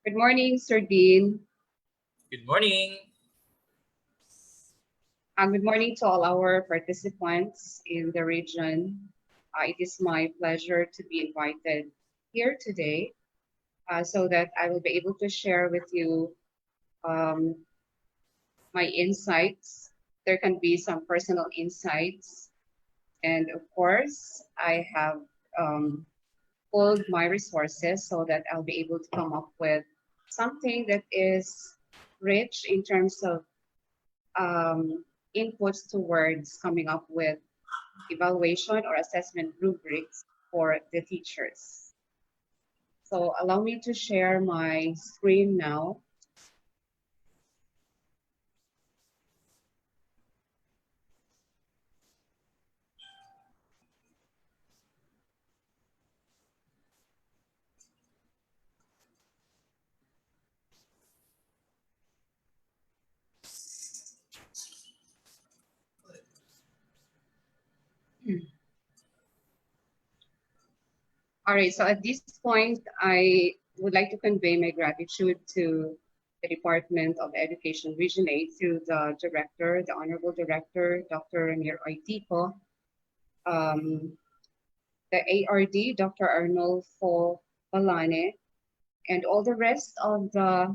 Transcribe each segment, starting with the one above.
Good morning, Sir Dean. Good morning. Good morning to all our participants in the region. It is my pleasure to be invited here today so that I will be able to share with you um, my insights. There can be some personal insights. And of course, I have um, pulled my resources so that I'll be able to come up with something that is rich in terms of um, inputs towards coming up with evaluation or assessment rubrics for the teachers. So allow me to share my screen now. All right, so at this point, I would like to convey my gratitude to the Department of Education Region 8 through the director, the Honorable Director, Dr. Ramir Oitico, um, the ARD, Dr. Arnolfo Balane, and all the rest of the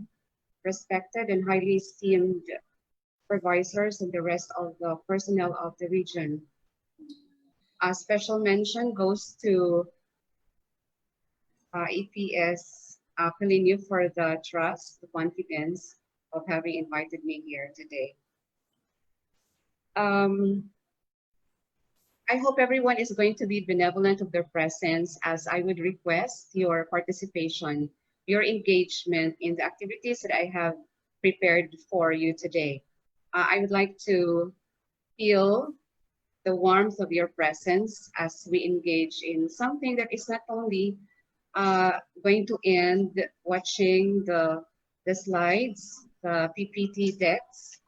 respected and highly esteemed supervisors and the rest of the personnel of the region. A special mention goes to EPS Pelinio for the trust, the confidence of having invited me here today. I hope everyone is going to be benevolent of their presence as I would request your participation, your engagement in the activities that I have prepared for you today. I would like to feel the warmth of your presence as we engage in something that is not only going to end watching the slides, the PPT decks,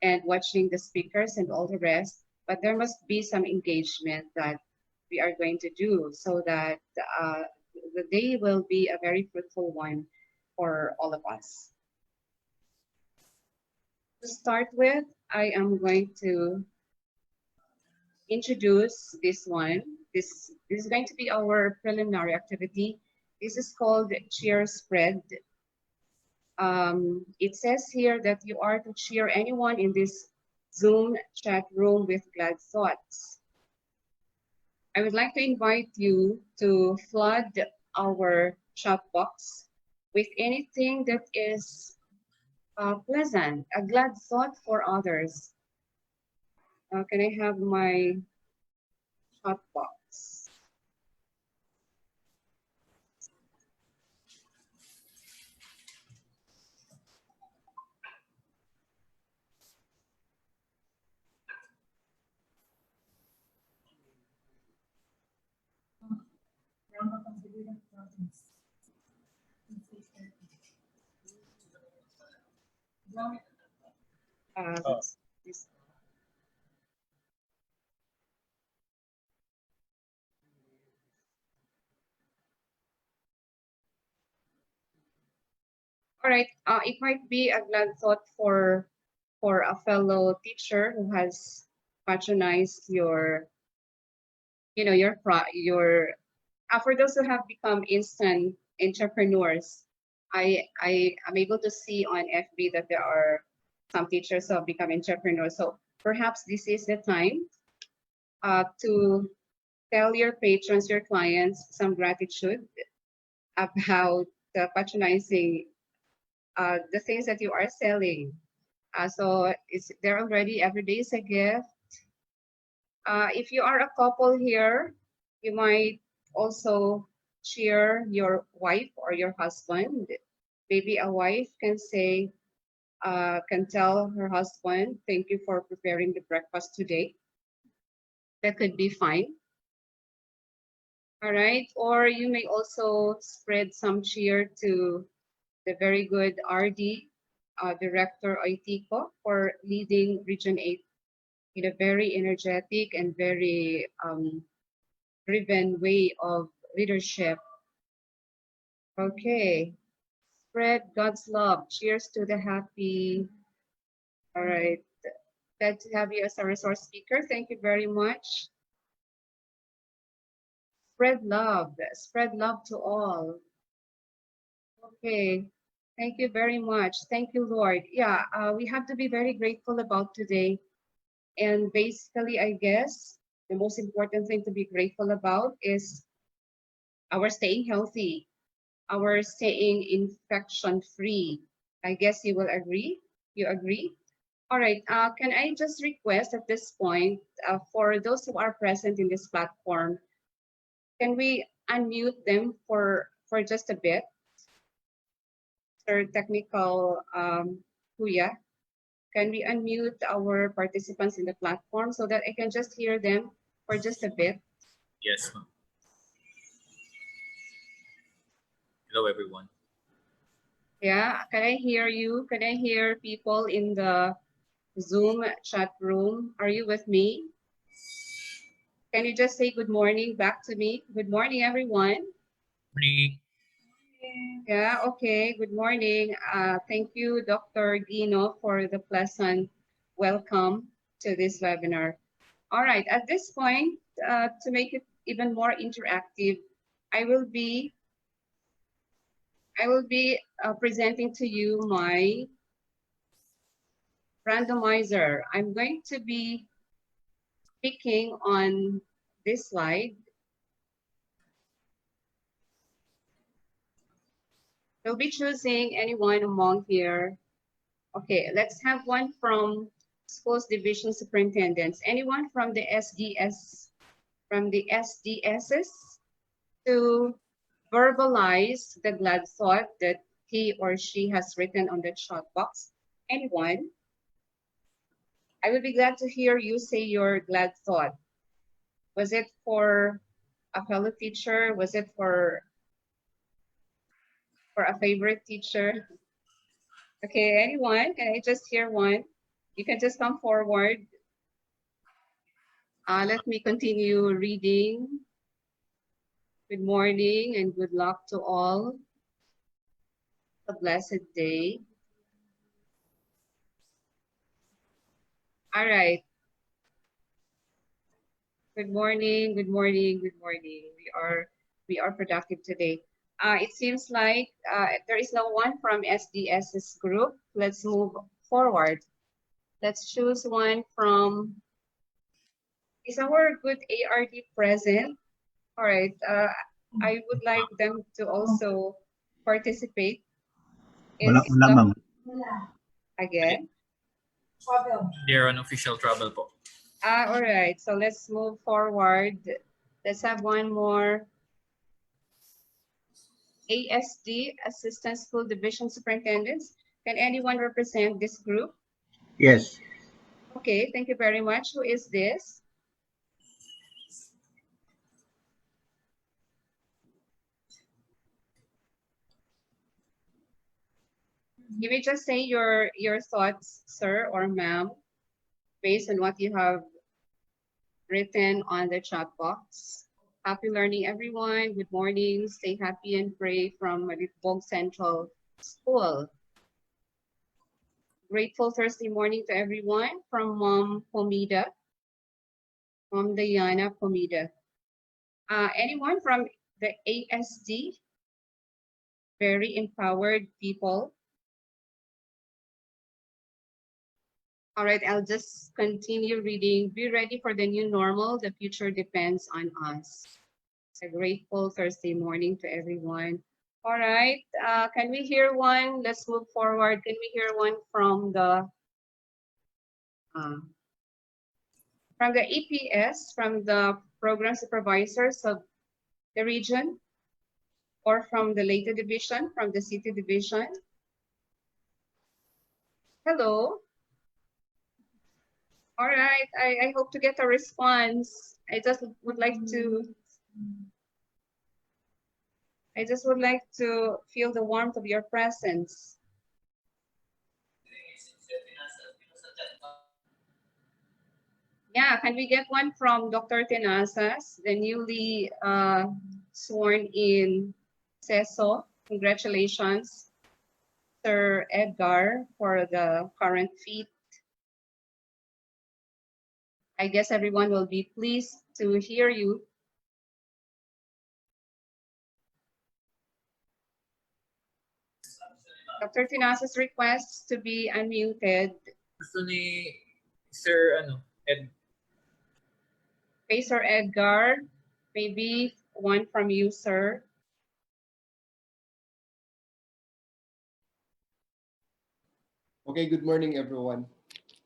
and watching the speakers and all the rest, but there must be some engagement that we are going to do so that the day will be a very fruitful one for all of us. To start with, I am going to introduce this one. This is going to be our preliminary activity. This is called cheer spread. It says here that you are to cheer anyone in this Zoom chat room with glad thoughts. I would like to invite you to flood our chat box with anything that is pleasant, a glad thought for others. Can I have my chat box? This. All right, it might be a glad thought for a fellow teacher who has patronized your, for those who have become instant entrepreneurs. I am able to see on FB that there are some teachers who have become entrepreneurs. So perhaps this is the time to tell your patrons, your clients, some gratitude about patronizing the things that you are selling. So they're already every day is a gift. If you are a couple here, you might also cheer your wife or your husband. Maybe a wife can say, can tell her husband, thank you for preparing the breakfast today. That could be fine. All right. Or you may also spread some cheer to the very good RD, Director Oitico, for leading Region 8 in a very energetic and very driven way of leadership. Okay, Spread God's love. Cheers to the happy. All right. Glad to have you as a resource speaker. Thank you very much. Spread love. Spread love to all. Okay. Thank you very much. Thank you, Lord. Yeah, we have to be very grateful about today. And basically, I guess the most important thing to be grateful about is our staying healthy, our staying infection free. I guess you will agree. You agree? All right. Can I just request at this point for those who are present in this platform, can we unmute them for just a bit? Sir Technical Kuya, can we unmute our participants in the platform so that I can just hear them for just a bit? Yes, ma'am. Hello, everyone. Yeah, can I hear you? Can I hear people in the Zoom chat room? Are you with me? Can you just say good morning back to me? Good morning, everyone. Morning. Yeah, okay. Good morning. Thank you, Dr. Gino, for the pleasant welcome to this webinar. All right, at this point, to make it even more interactive, I will be presenting to you my randomizer. I'm going to be picking on this slide. We'll be choosing anyone among here. Okay, let's have one from schools division superintendents. Anyone from the SDS, from the SDSs to verbalize the glad thought that he or she has written on the chat box. Anyone? I would be glad to hear you say your glad thought. Was it for a fellow teacher? Was it for a favorite teacher? Okay, anyone? Can I just hear one? You can just come forward. Let me continue reading. Good morning and good luck to all. A blessed day. All right. Good morning, good morning, good morning. We are productive today. It seems like there is no one from SDS's group. Let's move forward. Let's choose one from, is our good ARD present? All right, I would like them to also participate. Wala, ma'am. Again? They're on official travel po. All right, so let's move forward. Let's have one more. ASD, Assistant School Division Superintendents. Can anyone represent this group? Yes. Okay, thank you very much. Who is this? You may just say your thoughts, sir or ma'am, based on what you have written on the chat box. Happy learning, everyone. Good morning. Stay happy and pray from Malipog Central School. Grateful Thursday morning to everyone from Mom Pomida, Mom Diana Pomida. Anyone from the ASD? Very empowered people. All right, I'll just continue reading. Be ready for the new normal. The future depends on us. It's a grateful Thursday morning to everyone. All right, can we hear one? Let's move forward. Can we hear one from the EPS, from the program supervisors of the region, or from the Leyte division, from the city division? Hello. All right, I hope to get a response. I just would like to feel the warmth of your presence. Yeah, can we get one from Dr. Tenazas, the newly sworn in CESO? Congratulations. Sir Edgar for the current feat. I guess everyone will be pleased to hear you. Dr. Tinasa's requests to be unmuted. Gusto ni Sir Ed. Okay, Sir Edgar, maybe one from you, sir. Okay, good morning, everyone.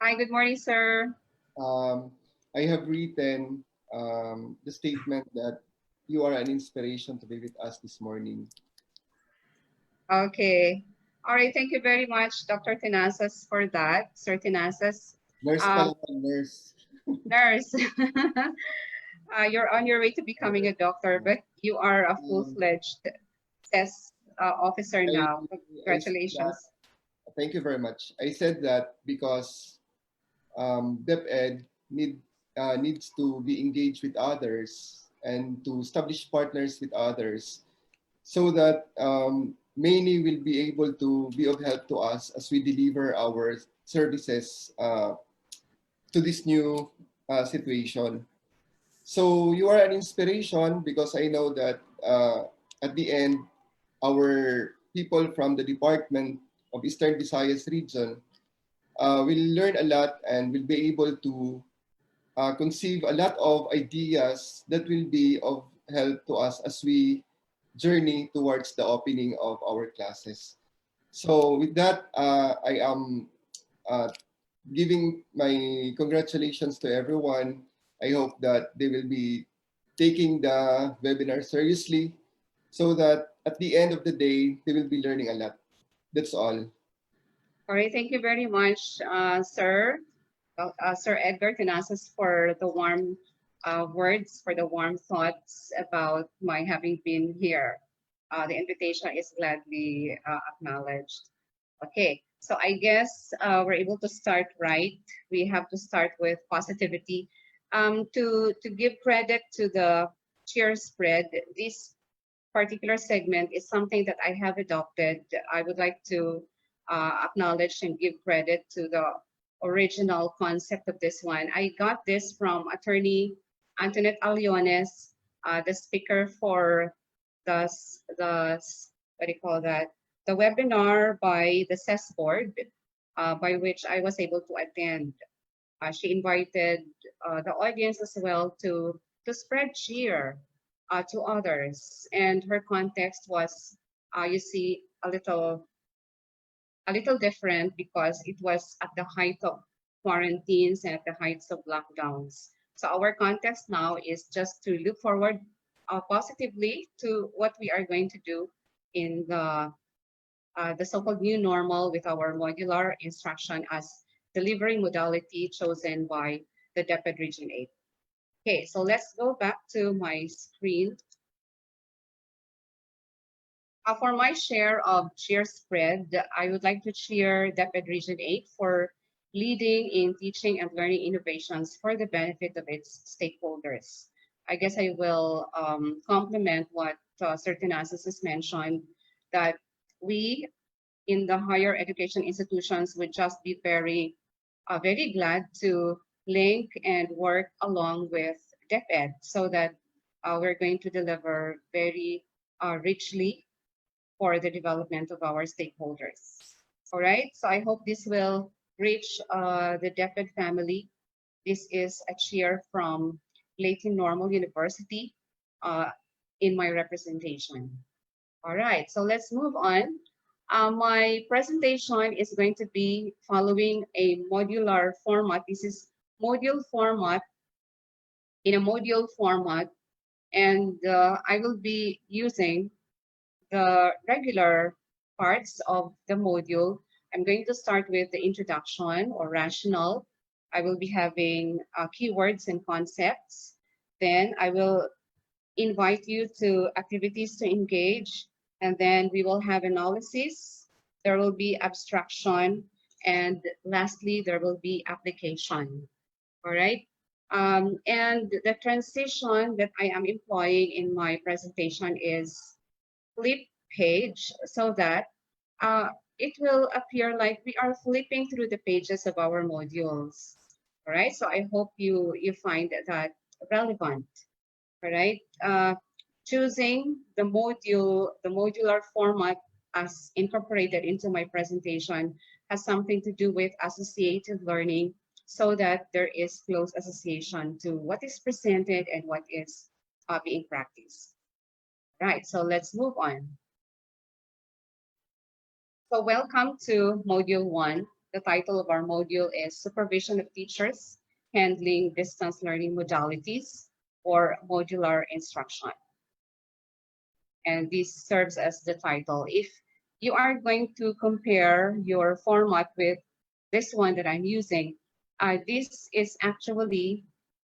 Hi, good morning, sir. I have written the statement that you are an inspiration to be with us this morning. Okay. All right, thank you very much, Dr. Tinasas, for that. Sir Tinasas. Nurse pala, nurse. Nurse. You're on your way to becoming a doctor, but you are a full-fledged test officer now. Congratulations. Thank you very much. I said that because DepEd needs to be engaged with others and to establish partners with others so that many will be able to be of help to us as we deliver our services to this new situation. So you are an inspiration because I know that at the end, our people from the Department of Eastern Visayas region will learn a lot and will be able to conceive a lot of ideas that will be of help to us as we journey towards the opening of our classes. So with that, I am giving my congratulations to everyone. I hope that they will be taking the webinar seriously so that at the end of the day, they will be learning a lot. That's all. All right, thank you very much, sir. Sir Edgar Tinasas, for the warm words, for the warm thoughts about my having been here. The invitation is gladly acknowledged. Okay, so I guess we're able to start right. We have to start with positivity. To give credit to the cheer spread, this particular segment is something that I have adopted. I would like to acknowledge and give credit to the original concept of this one. I got this from attorney Antoinette Aliones, the speaker for the what do you call that? The webinar by the CES board, by which I was able to attend. She invited the audience as well to spread cheer to others, and her context was, you see, a little different because it was at the height of quarantines and at the heights of lockdowns. So our context now is just to look forward positively to what we are going to do in the so-called new normal with our modular instruction as delivery modality chosen by the DepEd Region 8. Okay, so let's go back to my screen. For my share of cheer spread, I would like to cheer DepEd Region 8 for leading in teaching and learning innovations for the benefit of its stakeholders. I guess I will complement what Sir Tinasas has mentioned, that we in the higher education institutions would just be very glad to link and work along with DepEd so that we're going to deliver very richly for the development of our stakeholders. All right, so I hope this will reach the DepEd family. This is a cheer from Leyton Normal University in my representation. All right, so let's move on. My presentation is going to be following a modular format. This is module format, in a module format, and I will be using the regular parts of the module. I'm going to start with the introduction or rationale. I will be having keywords and concepts. Then I will invite you to activities to engage, and then we will have analysis. There will be abstraction, and lastly, there will be application. All right. And the transition that I am employing in my presentation is flip page so that it will appear like we are flipping through the pages of our modules. All right, so I hope you find that relevant. All right, choosing the modular format as incorporated into my presentation has something to do with associative learning, so that there is close association to what is presented and what is being practiced. Right, so let's move on. So welcome to Module 1. The title of our module is Supervision of Teachers Handling Distance Learning Modalities or Modular Instruction. And this serves as the title. If you are going to compare your format with this one that I'm using, this is actually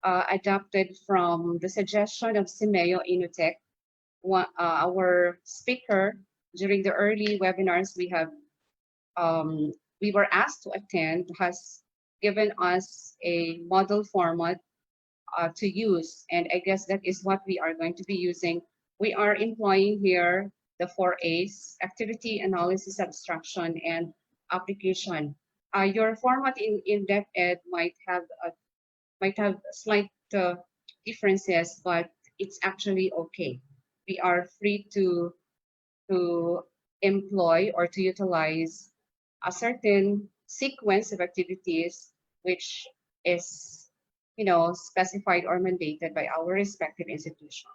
adapted from the suggestion of Simeo Inutech, our speaker during the early webinars we were asked to attend, has given us a model format to use. And I guess that is what we are going to be using. We are employing here the 4A's: activity, analysis, abstraction, and application. Your format in DepEd might have slight differences, but it's actually okay. We are free to employ or to utilize a certain sequence of activities which is, specified or mandated by our respective institutions.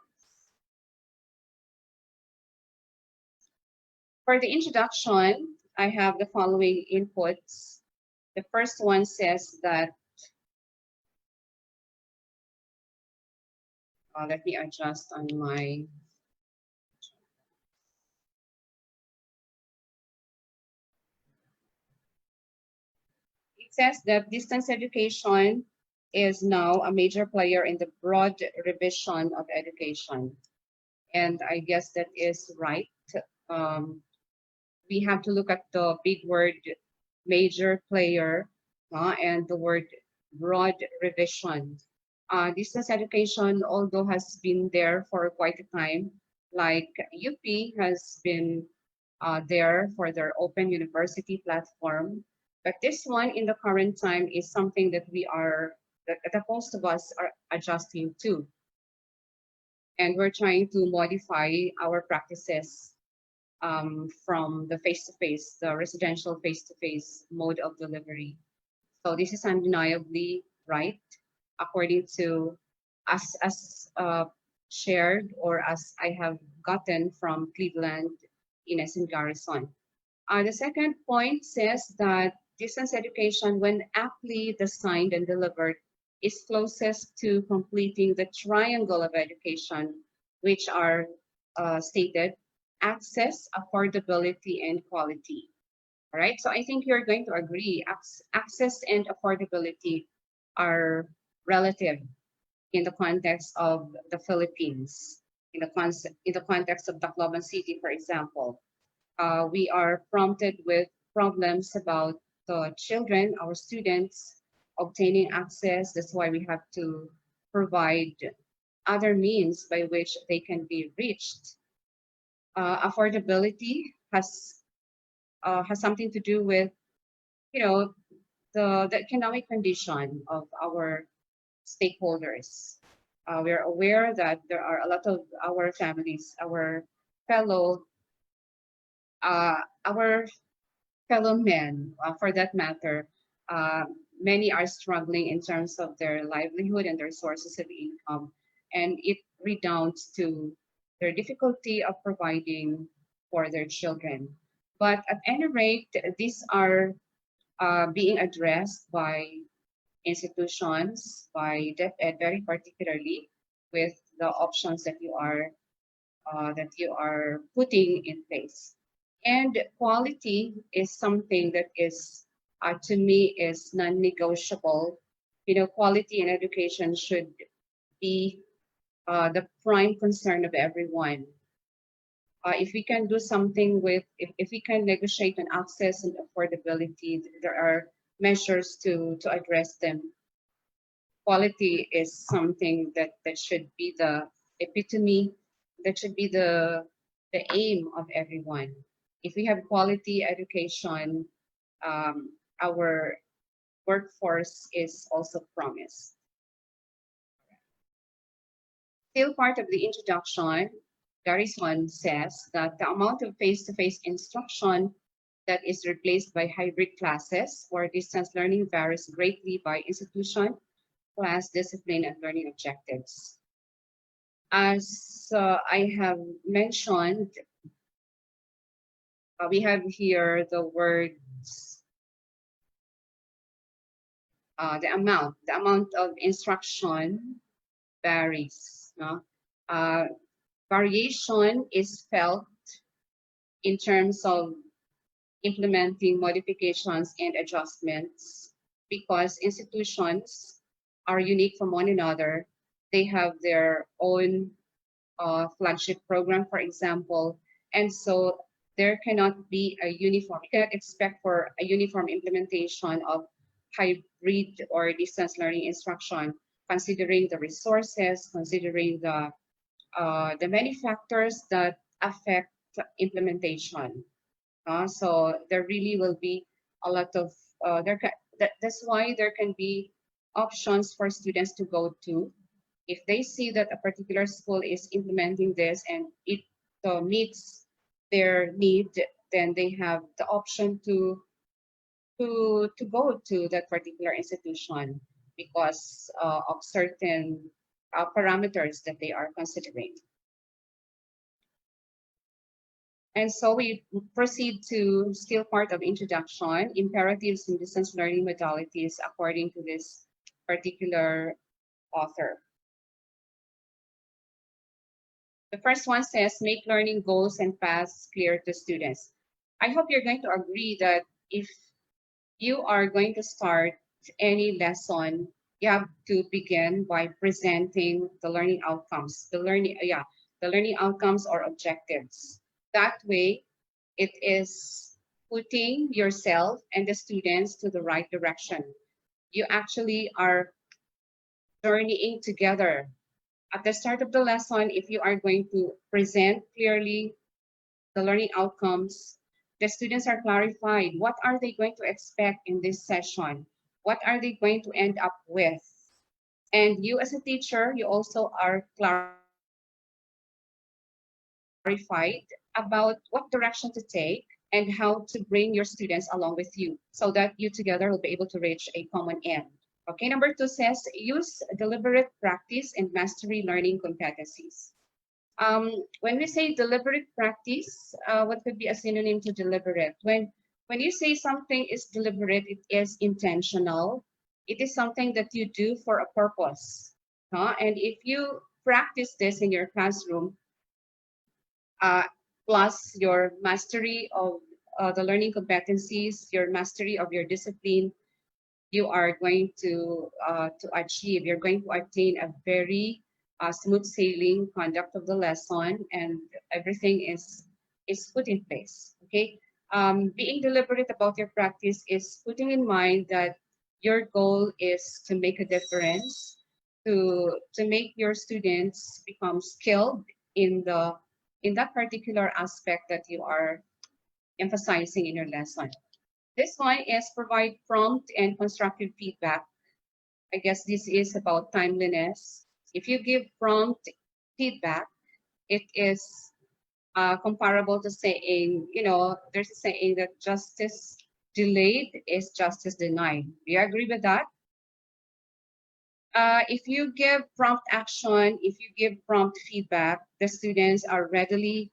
For the introduction, I have the following inputs. The first one says that, let me adjust on my, it says that distance education is now a major player in the broad revision of education. And I guess that is right. We have to look at the big word major player and the word broad revision. Distance education, although has been there for quite a time, like UP has been there for their open university platform. But this one in the current time is something that that most of us are adjusting to. And we're trying to modify our practices from the face-to-face, the residential face-to-face mode of delivery. So this is undeniably right, according to as shared or as I have gotten from Cleveland, Ines, and Garrison. The second point says that distance education, when aptly designed and delivered, is closest to completing the triangle of education, which are stated: access, affordability, and quality. All right, so I think you're going to agree, access and affordability are relative in the context of the Philippines, in the context of Tacloban City, for example. We are prompted with problems about the children, our students, obtaining access. That's why we have to provide other means by which they can be reached. Affordability has something to do with, the economic condition of our stakeholders. We are aware that there are a lot of our families, fellow our fellow men, for that matter, many are struggling in terms of their livelihood and their sources of income, and it redounds to their difficulty of providing for their children. But at any rate, these are being addressed by institutions, by DepEd very particularly, with the options that you are putting in place. And quality is something that is, to me, is non-negotiable. Quality in education should be the prime concern of everyone. If we can do something if we can negotiate on access and affordability, there are measures to address them. Quality is something that should be the epitome, that should be the aim of everyone. If we have quality education, our workforce is also promised. Still part of the introduction, Garrison says that the amount of face-to-face instruction that is replaced by hybrid classes or distance learning varies greatly by institution, class, discipline, and learning objectives. As I have mentioned, we have here the words, the amount of instruction varies. No? Variation is felt in terms of implementing modifications and adjustments because institutions are unique from one another. They have their own flagship program, for example, and so there cannot be a uniform, you cannot expect for a uniform implementation of hybrid or distance learning instruction, considering the resources, considering the many factors that affect implementation. So there really will be a lot of, that's why there can be options for students to go to. If they see that a particular school is implementing this and it meets their need, then they have the option to go to that particular institution because of certain parameters that they are considering. And so we proceed to still part of introduction, imperatives in distance learning modalities according to this particular author. The first one says, make learning goals and paths clear to students. I hope you're going to agree that if you are going to start any lesson, you have to begin by presenting the learning outcomes, the learning outcomes or objectives. That way, it is putting yourself and the students to the right direction. You actually are journeying together. At the start of the lesson, if you are going to present clearly the learning outcomes, the students are clarified. What are they going to expect in this session? What are they going to end up with? And you as a teacher, you also are clarified about what direction to take and how to bring your students along with you so that you together will be able to reach a common end. Okay, number 2 says, use deliberate practice and mastery learning competencies. When we say deliberate practice, what could be a synonym to deliberate? When you say something is deliberate, it is intentional. It is something that you do for a purpose. And if you practice this in your classroom, plus your mastery of the learning competencies, your mastery of your discipline, you are going to achieve, you're going to attain a very smooth sailing conduct of the lesson, and everything is put in place. Okay, being deliberate about your practice is putting in mind that your goal is to make a difference, to make your students become skilled in that particular aspect that you are emphasizing in your lesson. This one is provide prompt and constructive feedback. I guess this is about timeliness. If you give prompt feedback, it is comparable to saying, there's a saying that justice delayed is justice denied. Do you agree with that? If you give prompt action, if you give prompt feedback, the students are readily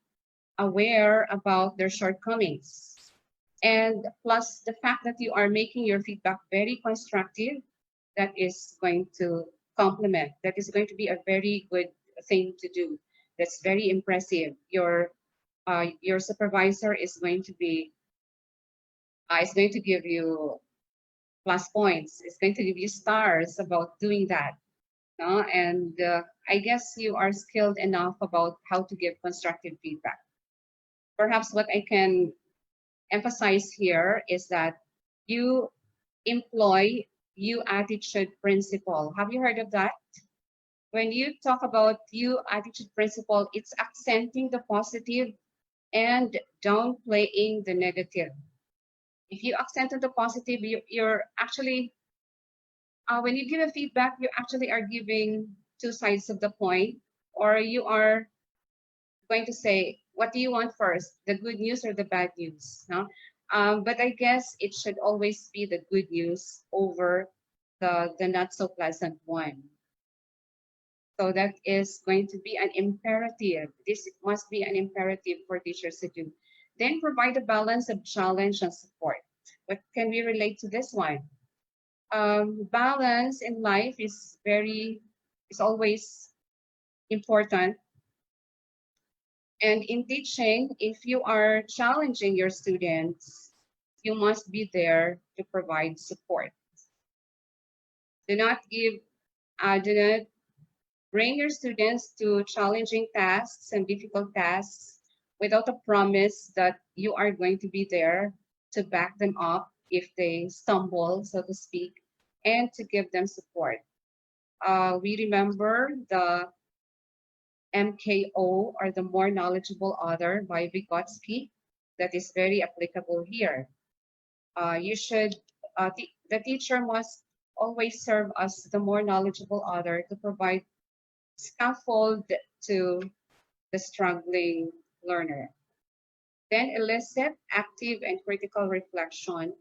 aware about their shortcomings. And plus the fact that you are making your feedback very constructive, that is going to complement, that is going to be a very good thing to do. That's very impressive. Your supervisor is going to give you plus points. It's going to give you stars about doing that. And I guess you are skilled enough about how to give constructive feedback. Perhaps what I can emphasize here is that you employ you attitude principle. Have you heard of that? When you talk about you attitude principle, it's accenting the positive and downplaying the negative. If you accent on the positive, you're actually, when you give a feedback, you actually are giving two sides of the point, or you are going to say, what do you want first, the good news or the bad news? No? But I guess it should always be the good news over the not so pleasant one. So that is going to be an imperative. This must be an imperative for teachers to do. Then provide a balance of challenge and support. What can we relate to this one? Balance in life is always important. And in teaching, if you are challenging your students, you must be there to provide support. Do not bring your students to challenging tasks and difficult tasks without a promise that you are going to be there to back them up if they stumble, so to speak, and to give them support. We remember the MKO, or the more knowledgeable other, by Vygotsky, that is very applicable here. The teacher must always serve as the more knowledgeable other to provide scaffold to the struggling learner. Then elicit active and critical reflection.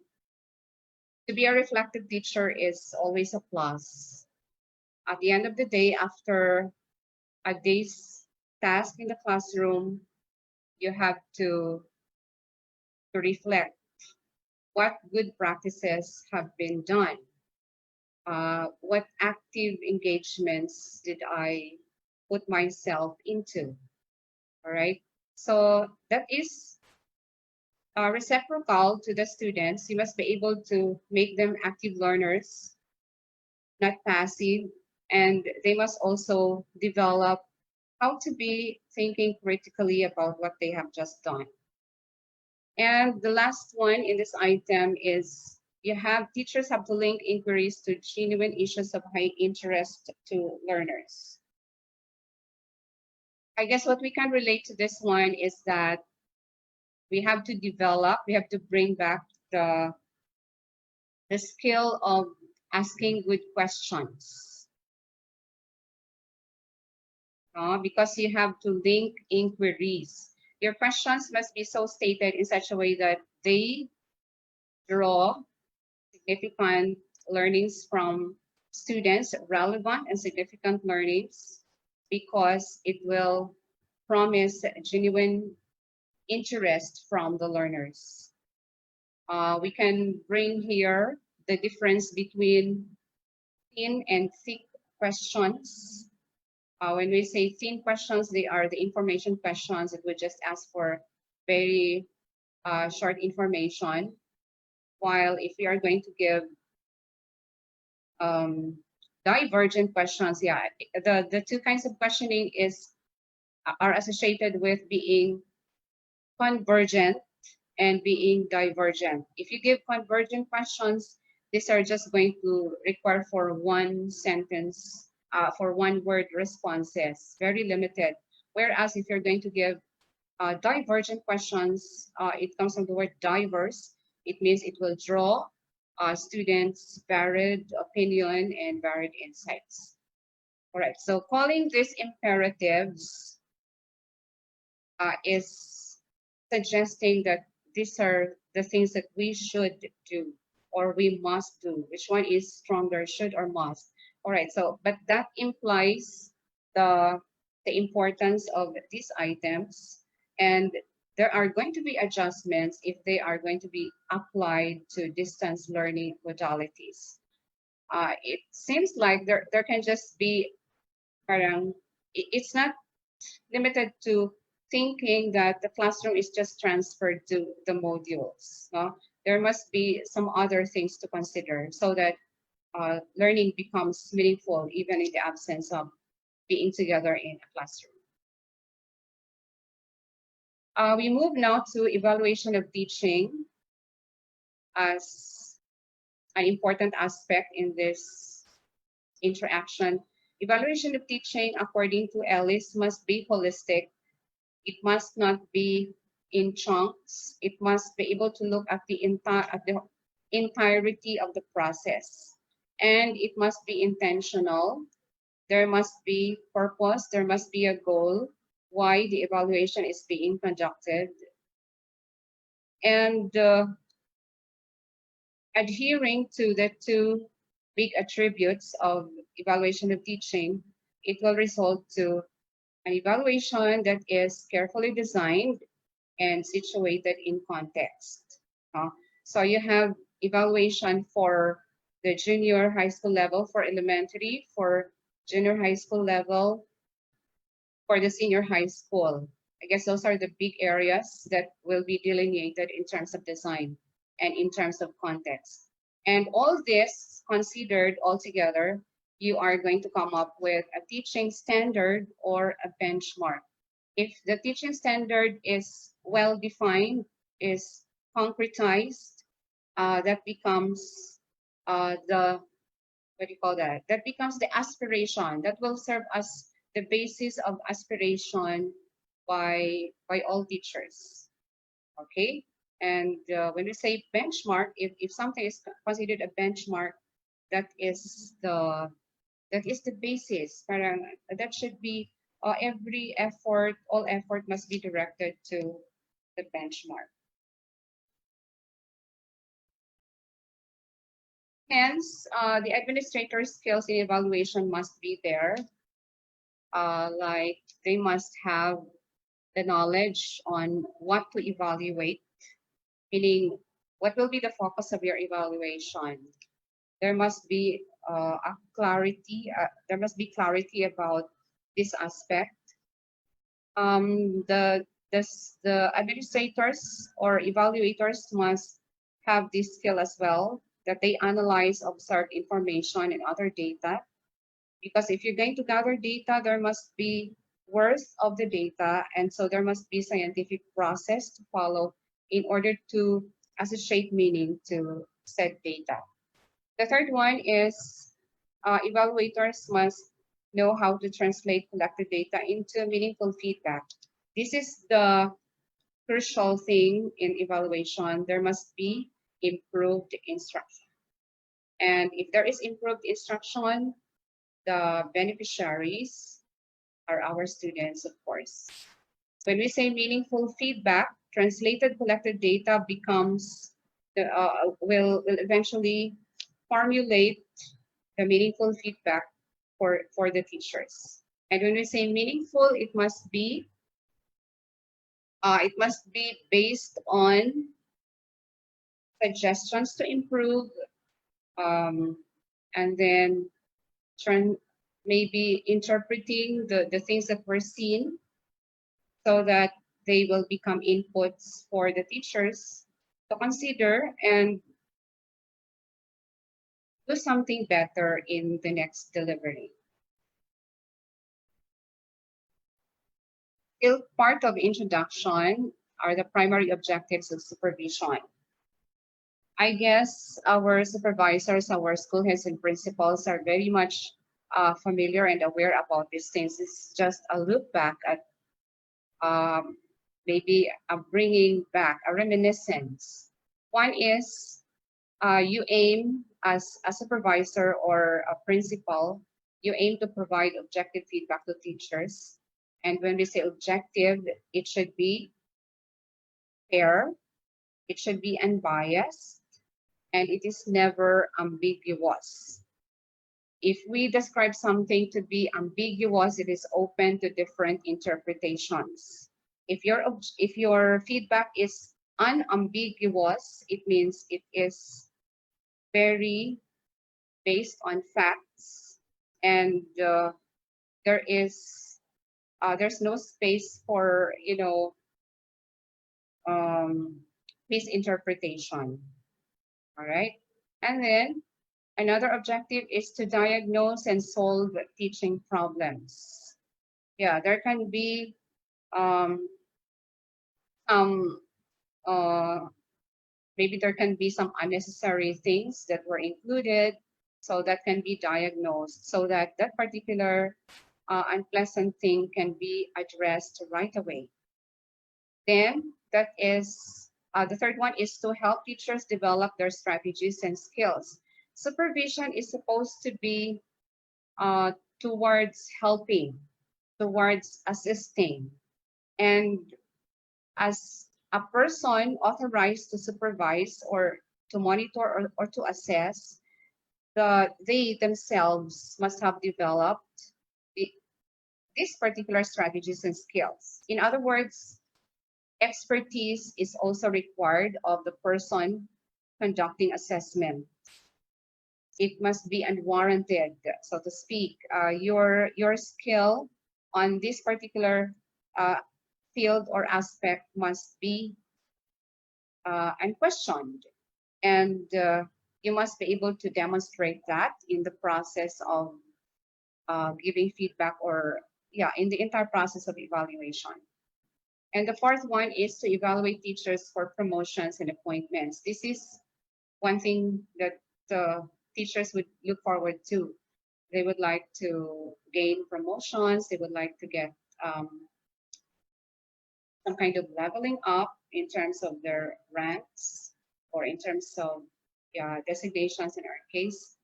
To be a reflective teacher is always a plus. At the end of the day, after a day's task in the classroom, you have to reflect what good practices have been done. What active engagements did I put myself into? All right. So that is reciprocal to the students. You must be able to make them active learners, not passive, and they must also develop how to be thinking critically about what they have just done. And the last one in this item is teachers have to link inquiries to genuine issues of high interest to learners. I guess what we can relate to this one is that we have to bring back the skill of asking good questions. Because you have to link inquiries. Your questions must be so stated in such a way that they draw significant learnings from students, relevant and significant learnings, because it will promise genuine interest from the learners. We can bring here the difference between thin and thick questions. When we say thin questions, they are the information questions that we just ask for very short information. While if we are going to give divergent questions, the two kinds of questioning are associated with being convergent and being divergent. If you give convergent questions, these are just going to require for one sentence, for one word responses, very limited. Whereas if you're going to give divergent questions, it comes from the word diverse. It means it will draw students' varied opinion and varied insights. All right, so calling these imperatives is suggesting that these are the things that we should do or we must do. Which one is stronger, should or must? All right, so but that implies the importance of these items, and there are going to be adjustments if they are going to be applied to distance learning modalities. It seems like there can just be it's not limited to thinking that the classroom is just transferred to the modules. No? There must be some other things to consider so that learning becomes meaningful even in the absence of being together in a classroom. We move now to evaluation of teaching as an important aspect in this interaction. Evaluation of teaching, according to Ellis, must be holistic. It must not be in chunks. It must be able to look at the entirety of the process, and it must be intentional. There must be purpose. There must be a goal why the evaluation is being conducted, and adhering to the two big attributes of evaluation of teaching, it will result to an evaluation that is carefully designed and situated in context. So you have evaluation for the junior high school level, for elementary, for junior high school level, for the senior high school. I guess those are the big areas that will be delineated in terms of design and in terms of context. And all this considered all together, you are going to come up with a teaching standard or a benchmark. If the teaching standard is well defined, is concretized, that becomes the, what do you call that? That becomes the aspiration that will serve as the basis of aspiration by all teachers. Okay, and when we say benchmark, if something is considered a benchmark, that is the basis. Parang that should be every effort, all effort must be directed to the benchmark. Hence, the administrator's skills in evaluation must be there. Like they must have the knowledge on what to evaluate, meaning what will be the focus of your evaluation. There must be a clarity. There must be clarity about this aspect. The administrators or evaluators must have this skill as well, that they analyze, observe information and other data. Because if you're going to gather data, there must be worth of the data, and so there must be scientific process to follow in order to associate meaning to said data. The third one is evaluators must know how to translate collected data into meaningful feedback. This is the crucial thing in evaluation. There must be improved instruction. And if there is improved instruction, the beneficiaries are our students, of course. When we say meaningful feedback, translated collected data becomes will eventually formulate the meaningful feedback for the teachers. And when we say meaningful, it must be based on suggestions to improve, and then maybe interpreting the things that were seen so that they will become inputs for the teachers to consider and do something better in the next delivery. Still part of introduction are the primary objectives of supervision. I guess our supervisors, our school heads and principals are very much familiar and aware about these things. It's just a look back at maybe a bringing back, a reminiscence. One is you aim as a supervisor or a principal, you aim to provide objective feedback to teachers. And when we say objective, it should be fair, it should be unbiased, and it is never ambiguous. If we describe something to be ambiguous, it is open to different interpretations. If your feedback is unambiguous, it means it is very based on facts, and there's no space for misinterpretation. All right, and then another objective is to diagnose and solve teaching problems. Yeah, there can be maybe there can be some unnecessary things that were included, so that can be diagnosed so that that particular unpleasant thing can be addressed right away. Then that is, the third one is to help teachers develop their strategies and skills. Supervision is supposed to be towards helping, towards assisting. And as a person authorized to supervise or to monitor or to assess, they themselves must have developed these particular strategies and skills. In other words, expertise is also required of the person conducting assessment. It must be unwarranted, so to speak. Your skill on this particular field or aspect must be unquestioned, and you must be able to demonstrate that in the process of giving feedback, or in the entire process of evaluation. And the fourth one is to evaluate teachers for promotions and appointments. This is one thing that teachers would look forward to. They would like to gain promotions. They would like to get some kind of leveling up in terms of their ranks or in terms of designations in our case.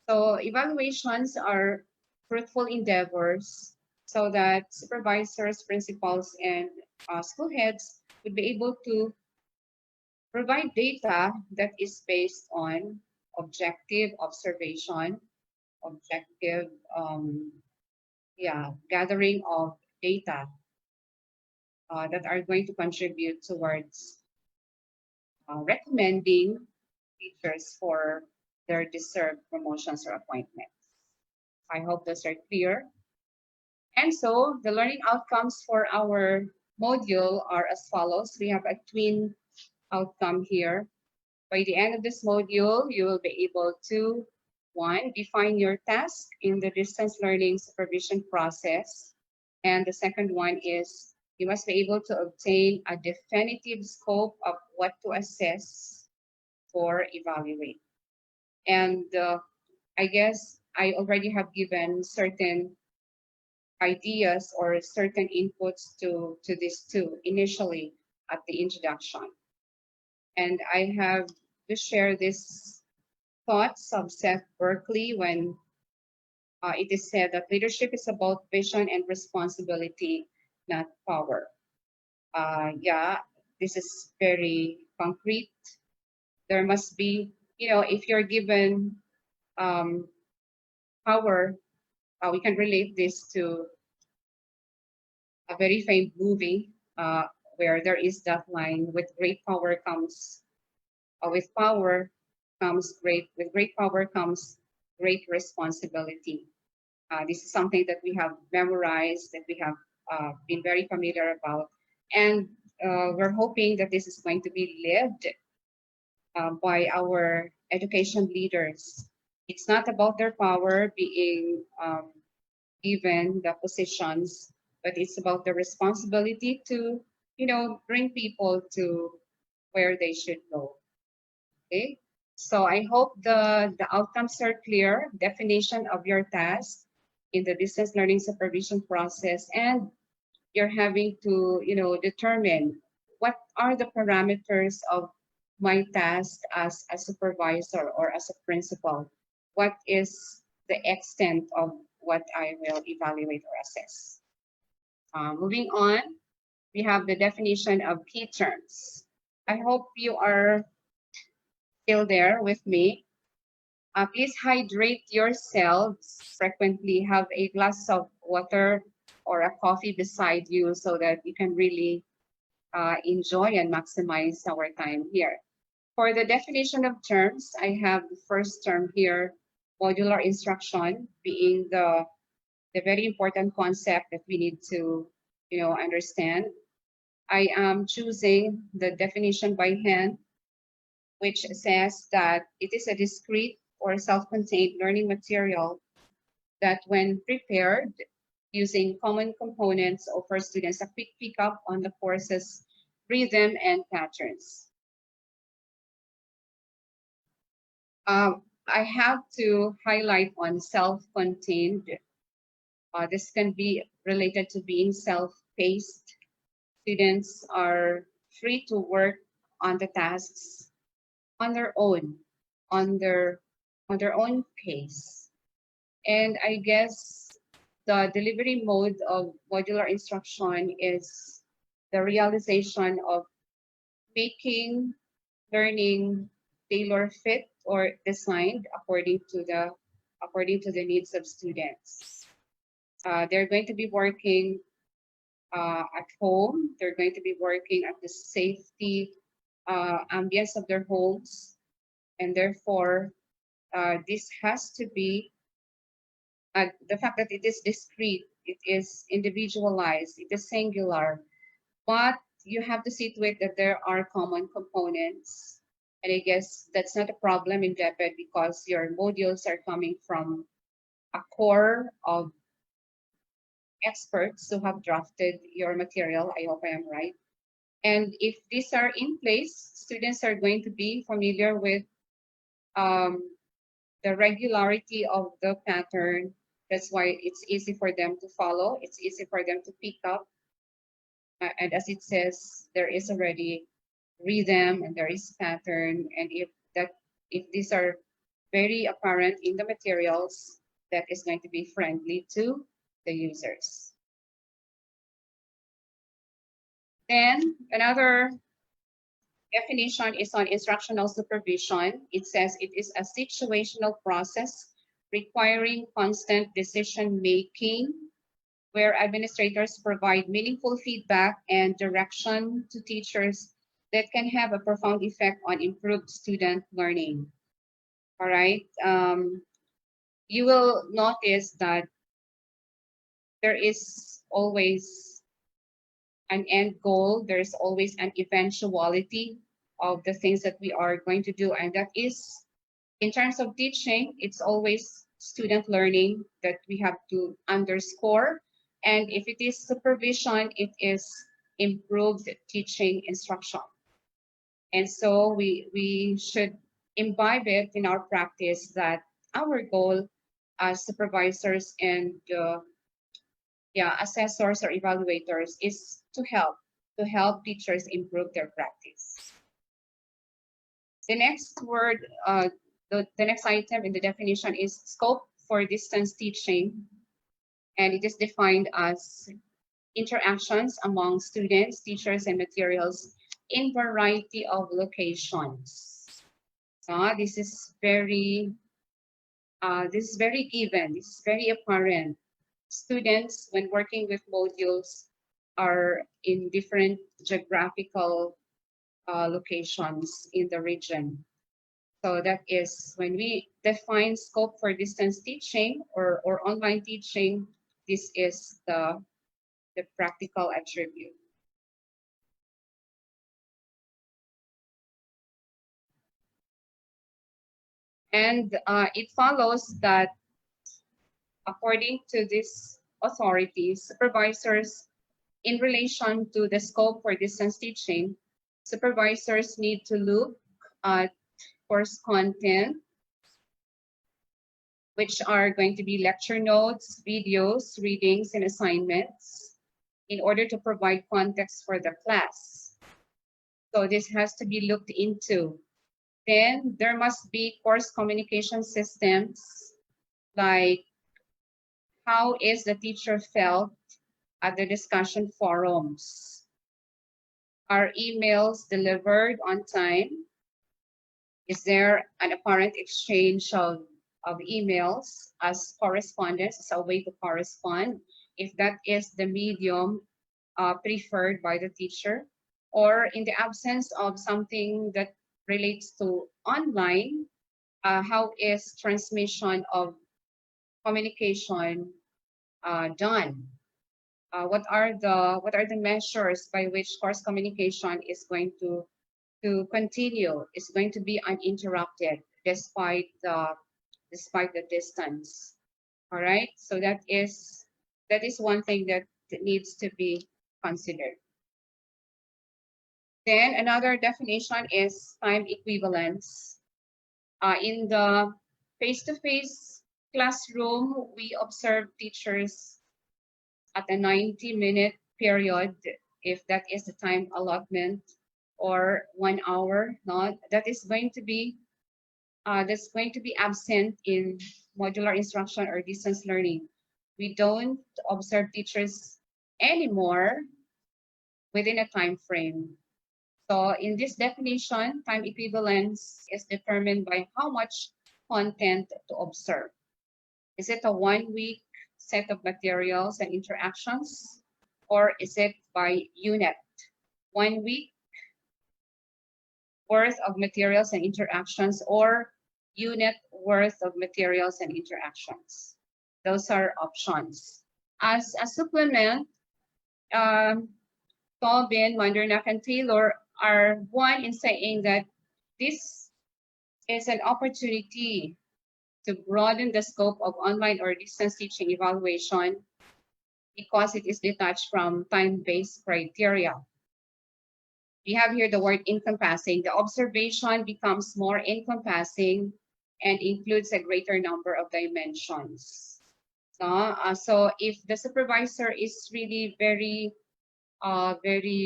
So evaluations are fruitful endeavors so that supervisors, principals, and school heads would be able to provide data that is based on objective observation, objective gathering of data that are going to contribute towards recommending teachers for their deserved promotions or appointments. I hope those are clear. And so the learning outcomes for our module are as follows. We have a twin outcome here. By the end of this module, you will be able to, one, define your task in the distance learning supervision process. And the second one is you must be able to obtain a definitive scope of what to assess or evaluate. And I guess I already have given certain ideas or certain inputs to this too initially at the introduction. And I have to share this thoughts of Seth Berkeley when it is said that leadership is about vision and responsibility, not power. This is very concrete. There must be, if you're given power, we can relate this to a very famous movie where there is that line, with great power comes with great power comes great responsibility. This is something that we have memorized, that we have been very familiar about, and we're hoping that this is going to be lived by our education leaders. It's not about their power being given the positions, but it's about the responsibility to, bring people to where they should go. Okay, so I hope the outcomes are clear, definition of your task in the distance learning supervision process, and you're having to, determine what are the parameters of my task as a supervisor or as a principal. What is the extent of what I will evaluate or assess? Moving on, we have the definition of key terms. I hope you are still there with me. Please hydrate yourselves frequently. Have a glass of water or a coffee beside you so that you can really enjoy and maximize our time here. For the definition of terms, I have the first term here, modular instruction, being the very important concept that we need to, understand. I am choosing the definition by hand, which says that it is a discrete or self-contained learning material that, when prepared using common components, offers students a quick pickup on the course's rhythm and patterns. I have to highlight on self-contained. This can be related to being self-paced. Students are free to work on the tasks on their own, on their own pace. And I guess the delivery mode of modular instruction is the realization of making learning tailor fit or designed according to the needs of students. They're going to be working at home. They're going to be working at the safety ambience of their homes, and therefore this has to be the fact that it is discrete, it is individualized, it is singular, but you have to see to it that there are common components. And I guess that's not a problem in DepEd because your modules are coming from a core of experts who have drafted your material. I hope I am right. And if these are in place, students are going to be familiar with the regularity of the pattern. That's why it's easy for them to follow. It's easy for them to pick up. And as it says, there is already rhythm and there is pattern. And if these are very apparent in the materials, that is going to be friendly to the users. Then another definition is on instructional supervision. It says it is a situational process requiring constant decision-making where administrators provide meaningful feedback and direction to teachers that can have a profound effect on improved student learning. All right. You will notice that there is always an end goal. There's always an eventuality of the things that we are going to do. And that is, in terms of teaching, it's always student learning that we have to underscore. And if it is supervision, it is improved teaching instruction. And so we should imbibe it in our practice that our goal as supervisors and assessors or evaluators is to help teachers improve their practice. The next word, the next item in the definition is scope for distance teaching. And it is defined as interactions among students, teachers, and materials in variety of locations. This is very given. This is very apparent. Students, when working with modules, are in different geographical locations in the region. So that is when we define scope for distance teaching or online teaching, this is the practical attribute. And it follows that according to this authority, supervisors, in relation to the scope for distance teaching, supervisors need to look at course content, which are going to be lecture notes, videos, readings, and assignments in order to provide context for the class. So this has to be looked into. Then there must be course communication systems, like how is the teacher felt at the discussion forums? Are emails delivered on time? Is there an apparent exchange of emails as correspondence, as a way to correspond, if that is the medium preferred by the teacher? Or in the absence of something that relates to online, how is transmission of communication done? What are the measures by which course communication is going to continue, is going to be uninterrupted despite the distance? All right, so that is one thing that needs to be considered. Then another definition is time equivalence. In the face-to-face classroom, we observe teachers at a 90-minute period, if that is the time allotment or 1 hour. No, that's going to be absent in modular instruction or distance learning. We don't observe teachers anymore within a time frame. So in this definition, time equivalence is determined by how much content to observe. Is it a 1 week set of materials and interactions, or is it by unit? 1 week worth of materials and interactions, or unit worth of materials and interactions. Those are options. As a supplement, Tobin, Mandernack, and Taylor are one in saying that this is an opportunity to broaden the scope of online or distance teaching evaluation because it is detached from time-based criteria. We have here the word encompassing. The observation becomes more encompassing and includes a greater number of dimensions. So if the supervisor is really very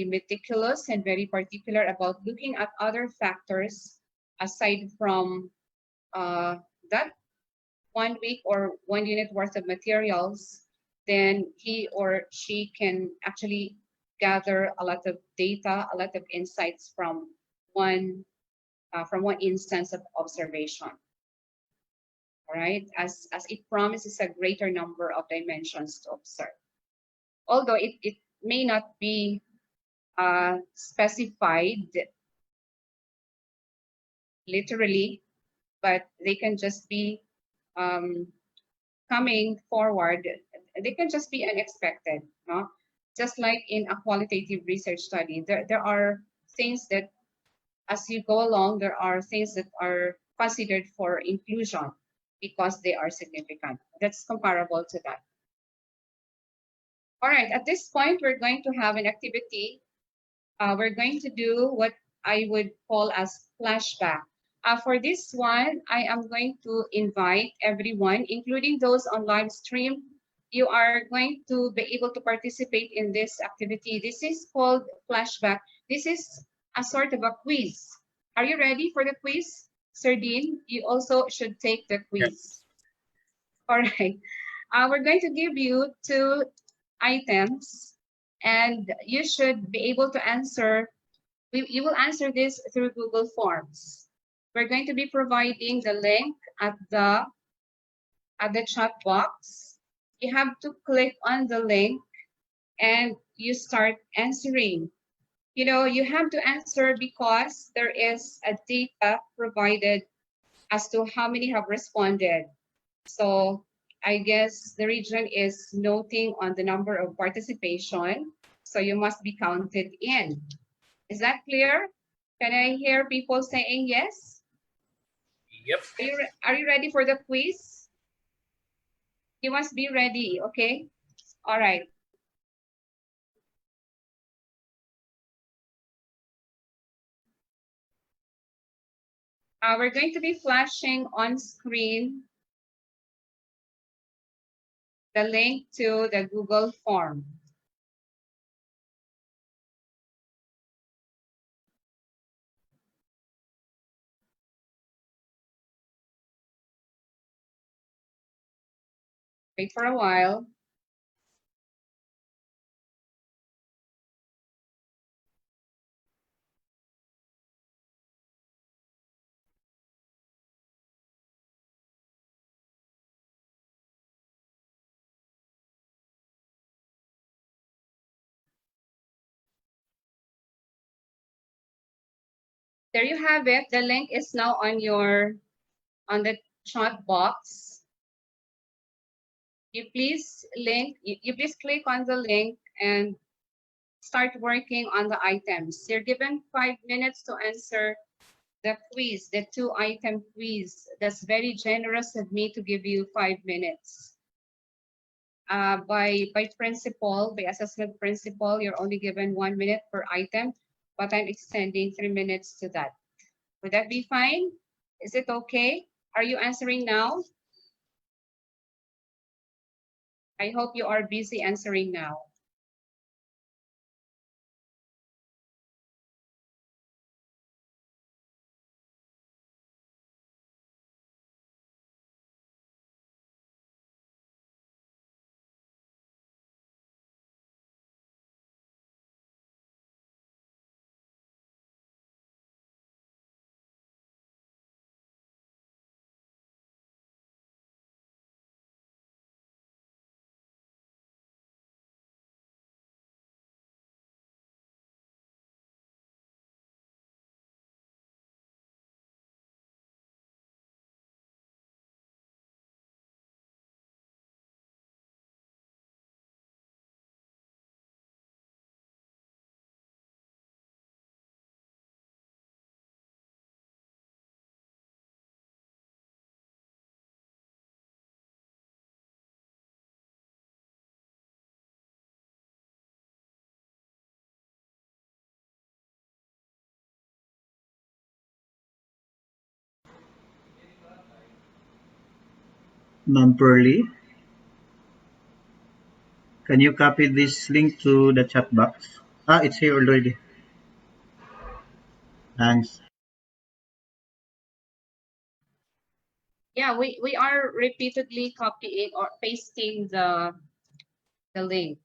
meticulous and very particular about looking at other factors aside from that 1 week or 1 unit worth of materials, then he or she can actually gather a lot of data, a lot of insights from one instance of observation. All right, as it promises a greater number of dimensions to observe. Although it may not be specified literally, but they can just be coming forward. They can just be unexpected, no? Just like in a qualitative research study, there are things that as you go along, there are things that are considered for inclusion because they are significant. That's comparable to that. All right, at this point, we're going to have an activity. We're going to do what I would call as flashback. For this one, I am going to invite everyone, including those on live stream. You are going to be able to participate in this activity. This is called flashback. This is a sort of a quiz. Are you ready for the quiz? Sir Dean, you also should take the quiz. All right. We're going to give you 2 items, and you should be able to answer. You will answer this through Google Forms. We're going to be providing the link at the chat box. You have to click on the link and you start answering. You know, you have to answer because there is a data provided as to how many have responded. So I guess the region is noting on the number of participation, so you must be counted in. Is that clear? Can I hear people saying yes? Yep. Are you ready for the quiz? You must be ready, okay? All right. We're going to be flashing on screen the link to the Google form. Wait for a while. There you have it. The link is now on the chat box. You please click on the link and start working on the items. You're given 5 minutes to answer the quiz, the 2-item quiz. That's very generous of me to give you 5 minutes. By principle, by assessment principle, you're only given 1 minute per item, but I'm extending 3 minutes to that. Would that be fine? Is it okay? Are you answering now? I hope you are busy answering now. Ma'am Pearly, can you copy this link to the chat box? It's here already. Thanks. Yeah, we are repeatedly copying or pasting the link.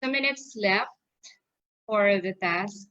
Two minutes left for the task.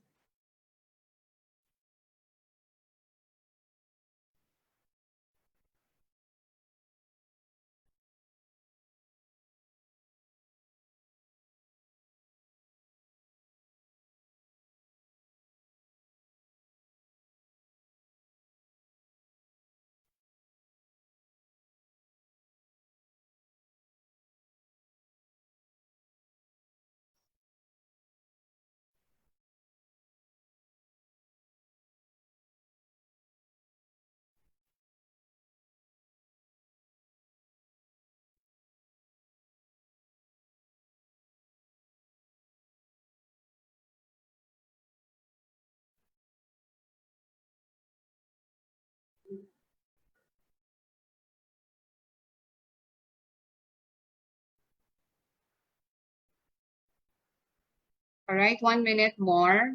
All right, 1 minute more.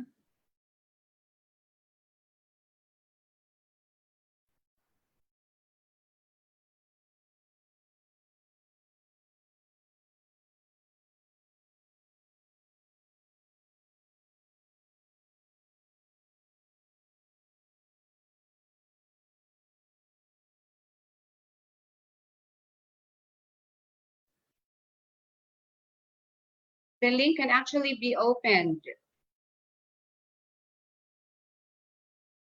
The link can actually be opened.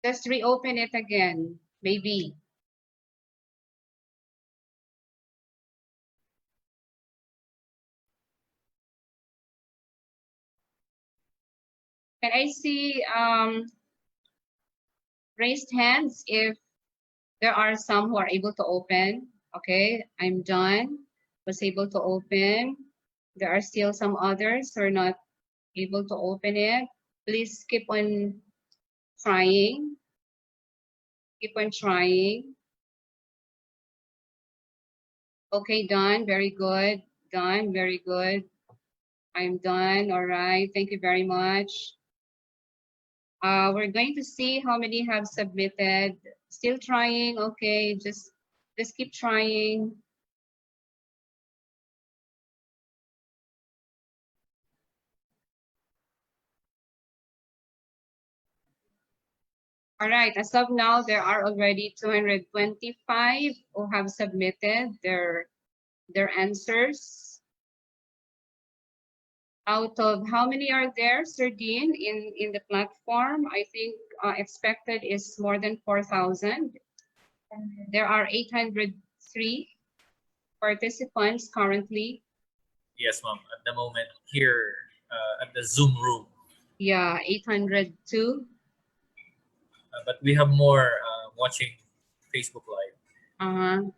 Just reopen it again, maybe. Can I see raised hands if there are some who are able to open? Okay, I'm done. Was able to open. There are still some others who are not able to open it. Please keep on trying. Keep on trying. Okay, done. Very good. Done. Very good. I'm done. All right. Thank you very much. We're going to see how many have submitted. Still trying. Okay, just keep trying. All right, as of now, there are already 225 who have submitted their answers. Out of how many are there, Sir Dean, in the platform? I think expected is more than 4,000. There are 803 participants currently. Yes, ma'am. At the moment here at the Zoom room. Yeah, 802. But we have more watching Facebook Live.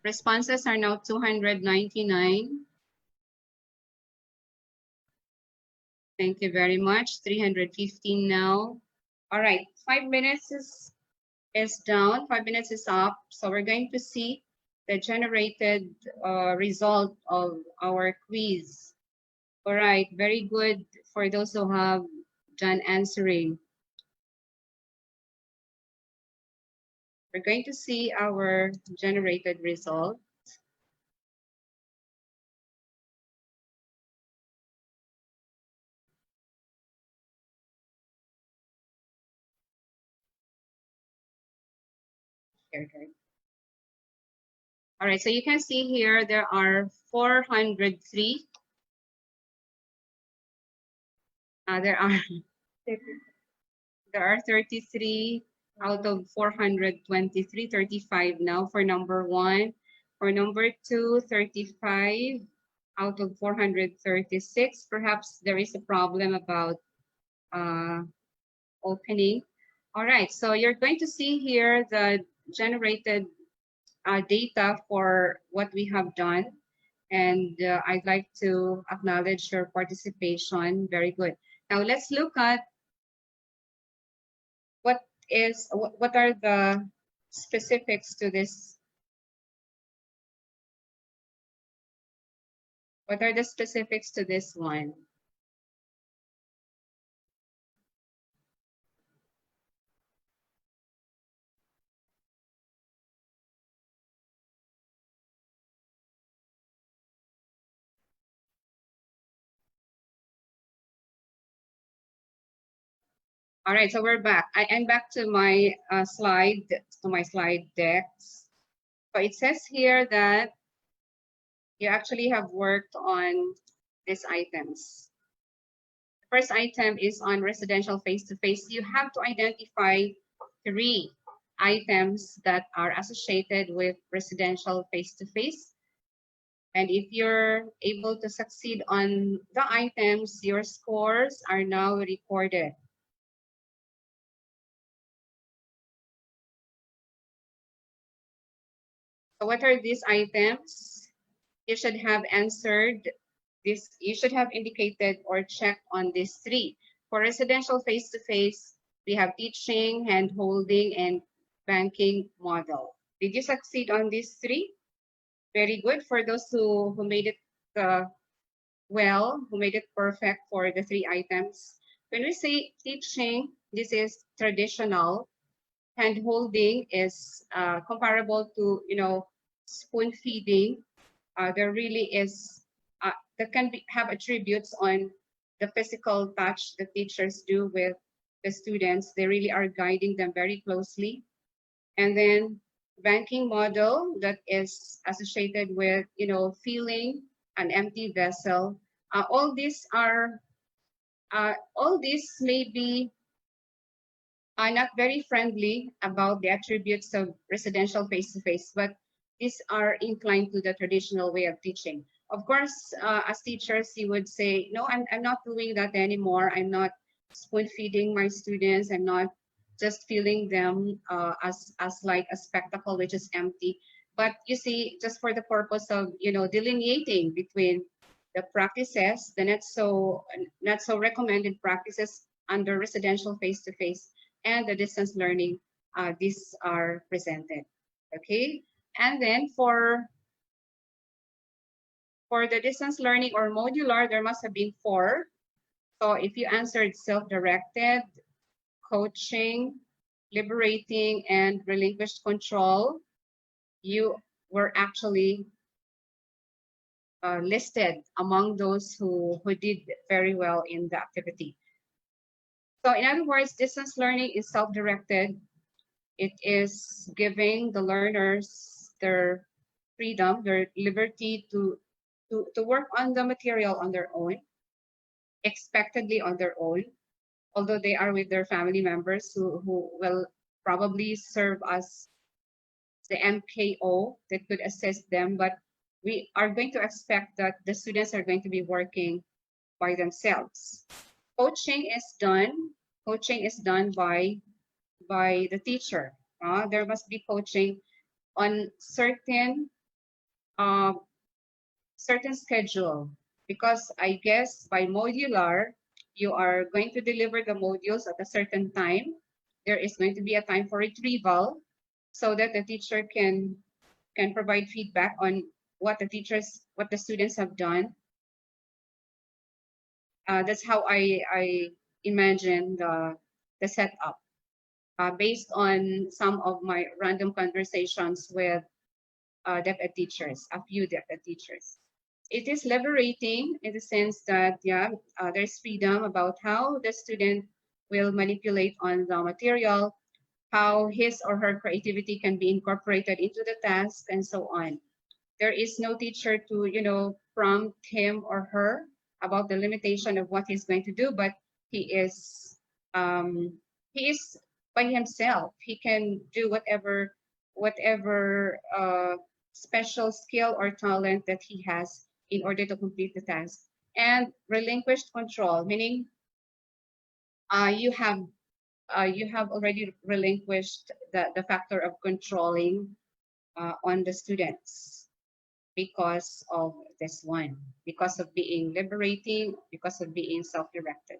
Responses are now 299. Thank you very much. 315 now. All right, 5 minutes is down. 5 minutes is up. So we're going to see the generated result of our quiz. All right, very good for those who have done answering. We're going to see our generated result. Okay. All right, so you can see here there are 403. There are 33 out of 423, 35 now for number one. For number two, 35 out of 436. Perhaps there is a problem about opening. All right, so you're going to see here the generated data for what we have done. And I'd like to acknowledge your participation. Very good. Now let's look at what are the specifics to this. What are the specifics to this one? All right, so we're back. I'm back to my slide decks. So it says here that you actually have worked on these items. The first item is on residential face-to-face. You have to identify 3 items that are associated with residential face-to-face. And if you're able to succeed on the items, your scores are now recorded. So what are these items? You should have answered this. You should have indicated or checked on these 3. For residential face-to-face, we have teaching, hand-holding, and banking model. Did you succeed on these 3? Very good. For those who made it well, who made it perfect for the 3 items. When we say teaching, this is traditional. Hand holding is comparable to, spoon feeding. There really is, that can have attributes on the physical touch the teachers do with the students. They really are guiding them very closely. And then banking model that is associated with, filling an empty vessel. All these may be not very friendly about the attributes of residential face-to-face, but these are inclined to the traditional way of teaching. Of course, as teachers, you would say, no, I'm not doing that anymore. I'm not spoon feeding my students. I'm not just feeling them as like a spectacle which is empty. But you see, just for the purpose of, delineating between the practices, the not so recommended practices under residential face-to-face and the distance learning, these are presented. Okay, and then for the distance learning or modular, there must have been 4. So if you answered self-directed, coaching, liberating, and relinquished control, you were actually listed among those who did very well in the activity. So in other words, distance learning is self-directed. It is giving the learners their freedom, their liberty to work on the material on their own, expectedly on their own, although they are with their family members who will probably serve as the MKO that could assist them, but we are going to expect that the students are going to be working by themselves. Coaching is done by the teacher. There must be coaching on certain schedule, because I guess by modular, you are going to deliver the modules at a certain time. There is going to be a time for retrieval so that the teacher can provide feedback on what the students have done. That's how I imagine the setup, based on some of my random conversations with DepEd teachers, a few DepEd teachers. It is liberating in the sense that, there's freedom about how the student will manipulate on the material, how his or her creativity can be incorporated into the task, and so on. There is no teacher to, prompt him or her about the limitation of what he's going to do, but he is by himself. He can do whatever special skill or talent that he has in order to complete the task. And relinquished control, meaning you have you have already relinquished the factor of controlling on the students because of this one, because of being liberating, because of being self-directed.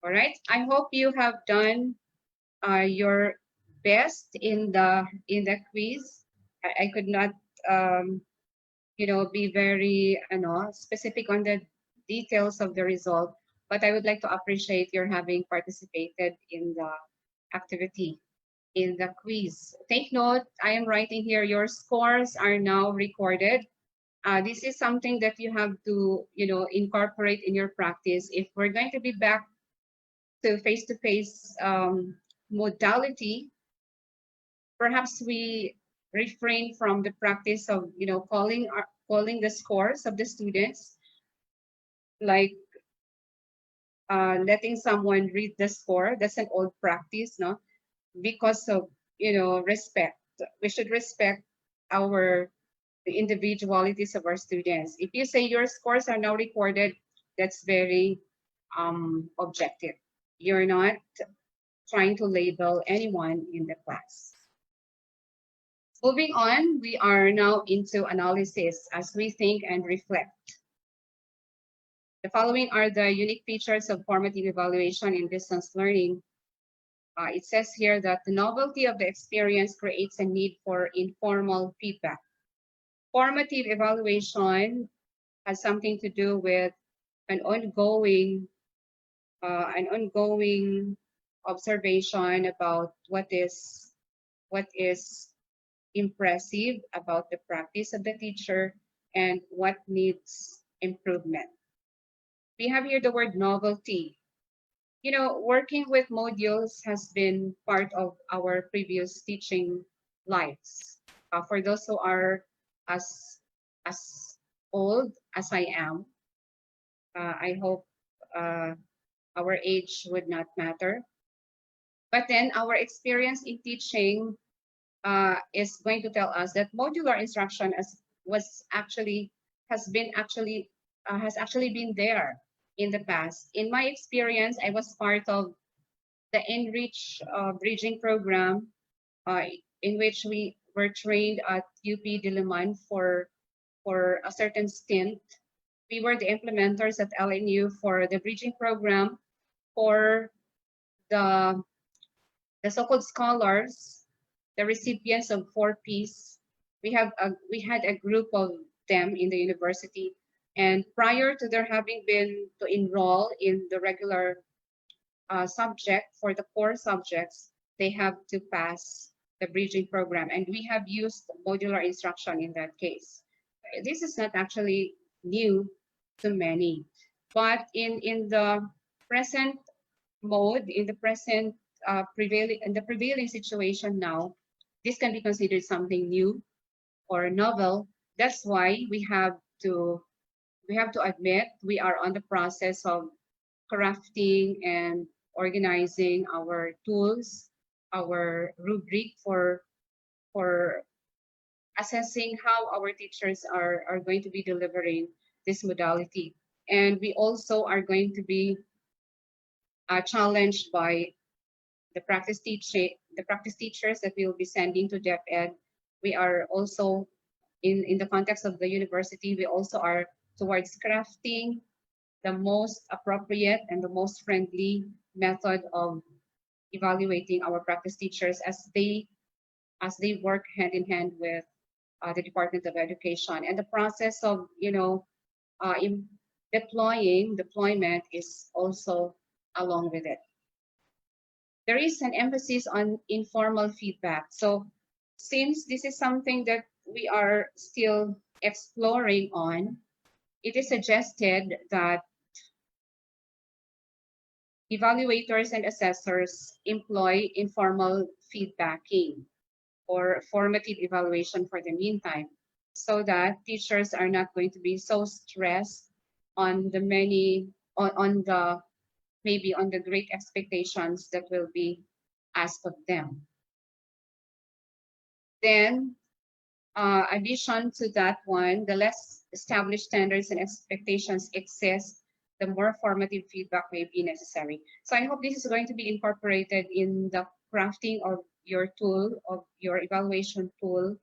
All right, I hope you have done your best in the quiz. I could not be very specific on the details of the result, but I would like to appreciate your having participated in the activity, in the quiz. Take note, I am writing here, your scores are now recorded. This is something that you have to, incorporate in your practice. If we're going to be back to face-to-face modality, perhaps we refrain from the practice of, calling the scores of the students, like letting someone read the score. That's an old practice, no? Because of, respect. We should respect the individualities of our students. If you say your scores are now recorded, that's very objective. You're not trying to label anyone in the class. Moving on, we are now into analysis as we think and reflect. The following are the unique features of formative evaluation in distance learning. It says here that the novelty of the experience creates a need for informal feedback. Formative evaluation has something to do with an ongoing observation about what is impressive about the practice of the teacher and what needs improvement. We have here the word novelty. Working with modules has been part of our previous teaching lives. For those who are as old as I am, I hope our age would not matter. But then our experience in teaching is going to tell us that modular instruction has actually been there in the past. In my experience, I was part of the Enrich bridging program, in which we were trained at UP Diliman for a certain stint. We were the implementers at LNU for the bridging program for the so-called scholars, the recipients of 4Ps. We had a group of them in the university, and prior to their having been to enroll in the regular subject for the core subjects, they have to pass the bridging program, and we have used modular instruction in that case. This is not actually new to many, but in the present mode, in the present prevailing situation now, this can be considered something new or novel. That's why we have to admit we are on the process of crafting and organizing our tools, our rubric for assessing how our teachers are going to be delivering this modality. And we also are going to be challenged by the practice teachers that we will be sending to DepEd. We are also in the context of the university, we also are towards crafting the most appropriate and the most friendly method of evaluating our practice teachers as they work hand in hand with the Department of Education. And the process of deployment is also along with it. There is an emphasis on informal feedback. So since this is something that we are still exploring on, it is suggested that evaluators and assessors employ informal feedbacking or formative evaluation for the meantime, so that teachers are not going to be so stressed on the maybe on the great expectations that will be asked of them. Then, addition to that one, the less established standards and expectations exist the more formative feedback may be necessary. So I hope this is going to be incorporated in the crafting of your tool, of your evaluation tool,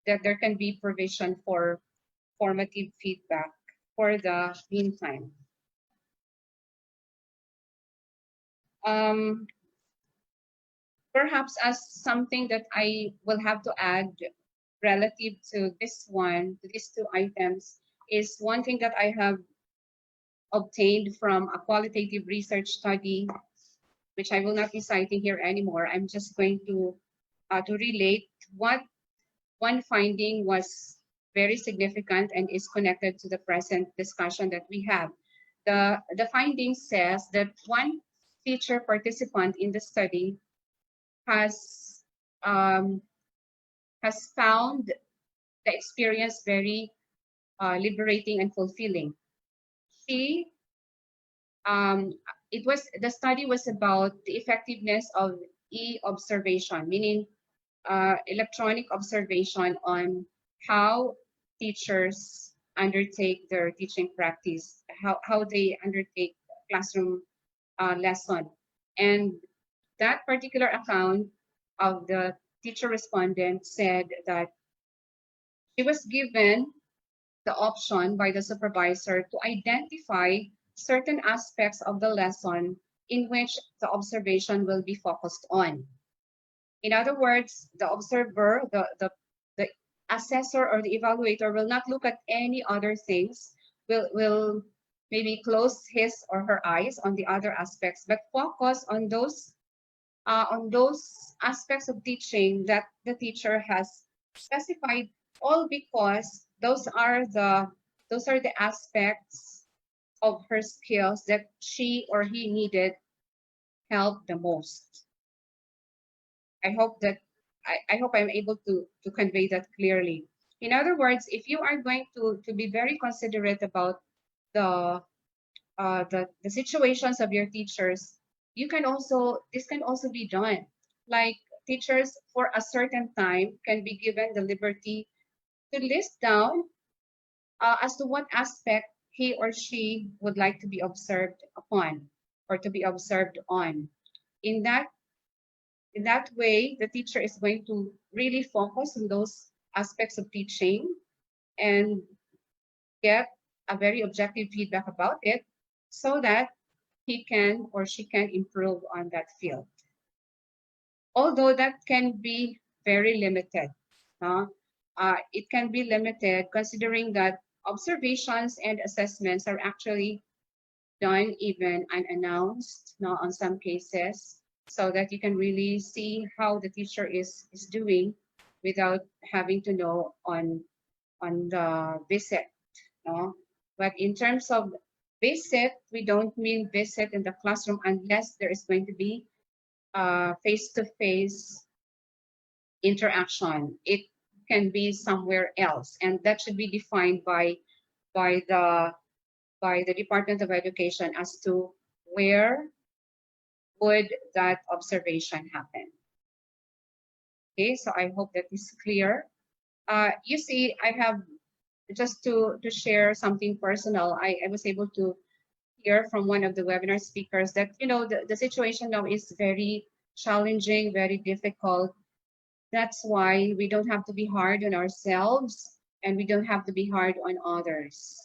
that there can be provision for formative feedback for the meantime. Perhaps as something that I will have to add relative to this one, to these two items, is one thing that I have obtained from a qualitative research study, which I will not be citing here anymore. I'm just going to relate what one finding was very significant and is connected to the present discussion that we have. The finding says that one teacher participant in the study has found the experience very liberating and fulfilling. She, the study was about the effectiveness of e-observation, meaning electronic observation on how teachers undertake their teaching practice, how they undertake classroom lesson. And that particular account of the teacher respondent said that she was given the option by the supervisor to identify certain aspects of the lesson in which the observation will be focused on. In other words, the observer, the assessor or the evaluator will not look at any other things, will maybe close his or her eyes on the other aspects, but focus on those aspects of teaching that the teacher has specified, all because those are the aspects of her skills that she or he needed help the most. I hope I'm able to convey that clearly. In other words, if you are going to be very considerate about the situations of your teachers, this can also be done. Like teachers for a certain time can be given the liberty to list down as to what aspect he or she would like to be observed upon or to be observed on. In that way, the teacher is going to really focus on those aspects of teaching and get a very objective feedback about it so that he can or she can improve on that field. Although that can be very limited. It can be limited considering that observations and assessments are actually done even unannounced on some cases, so that you can really see how the teacher is doing without having to know on the visit. But in terms of visit, we don't mean visit in the classroom unless there is going to be face-to-face interaction. It can be somewhere else, and that should be defined by the Department of Education as to where would that observation happen. Okay, so I hope that is clear. You see, I have just to share something personal. I was able to hear from one of the webinar speakers that the situation now is very challenging, very difficult. That's why we don't have to be hard on ourselves and we don't have to be hard on others.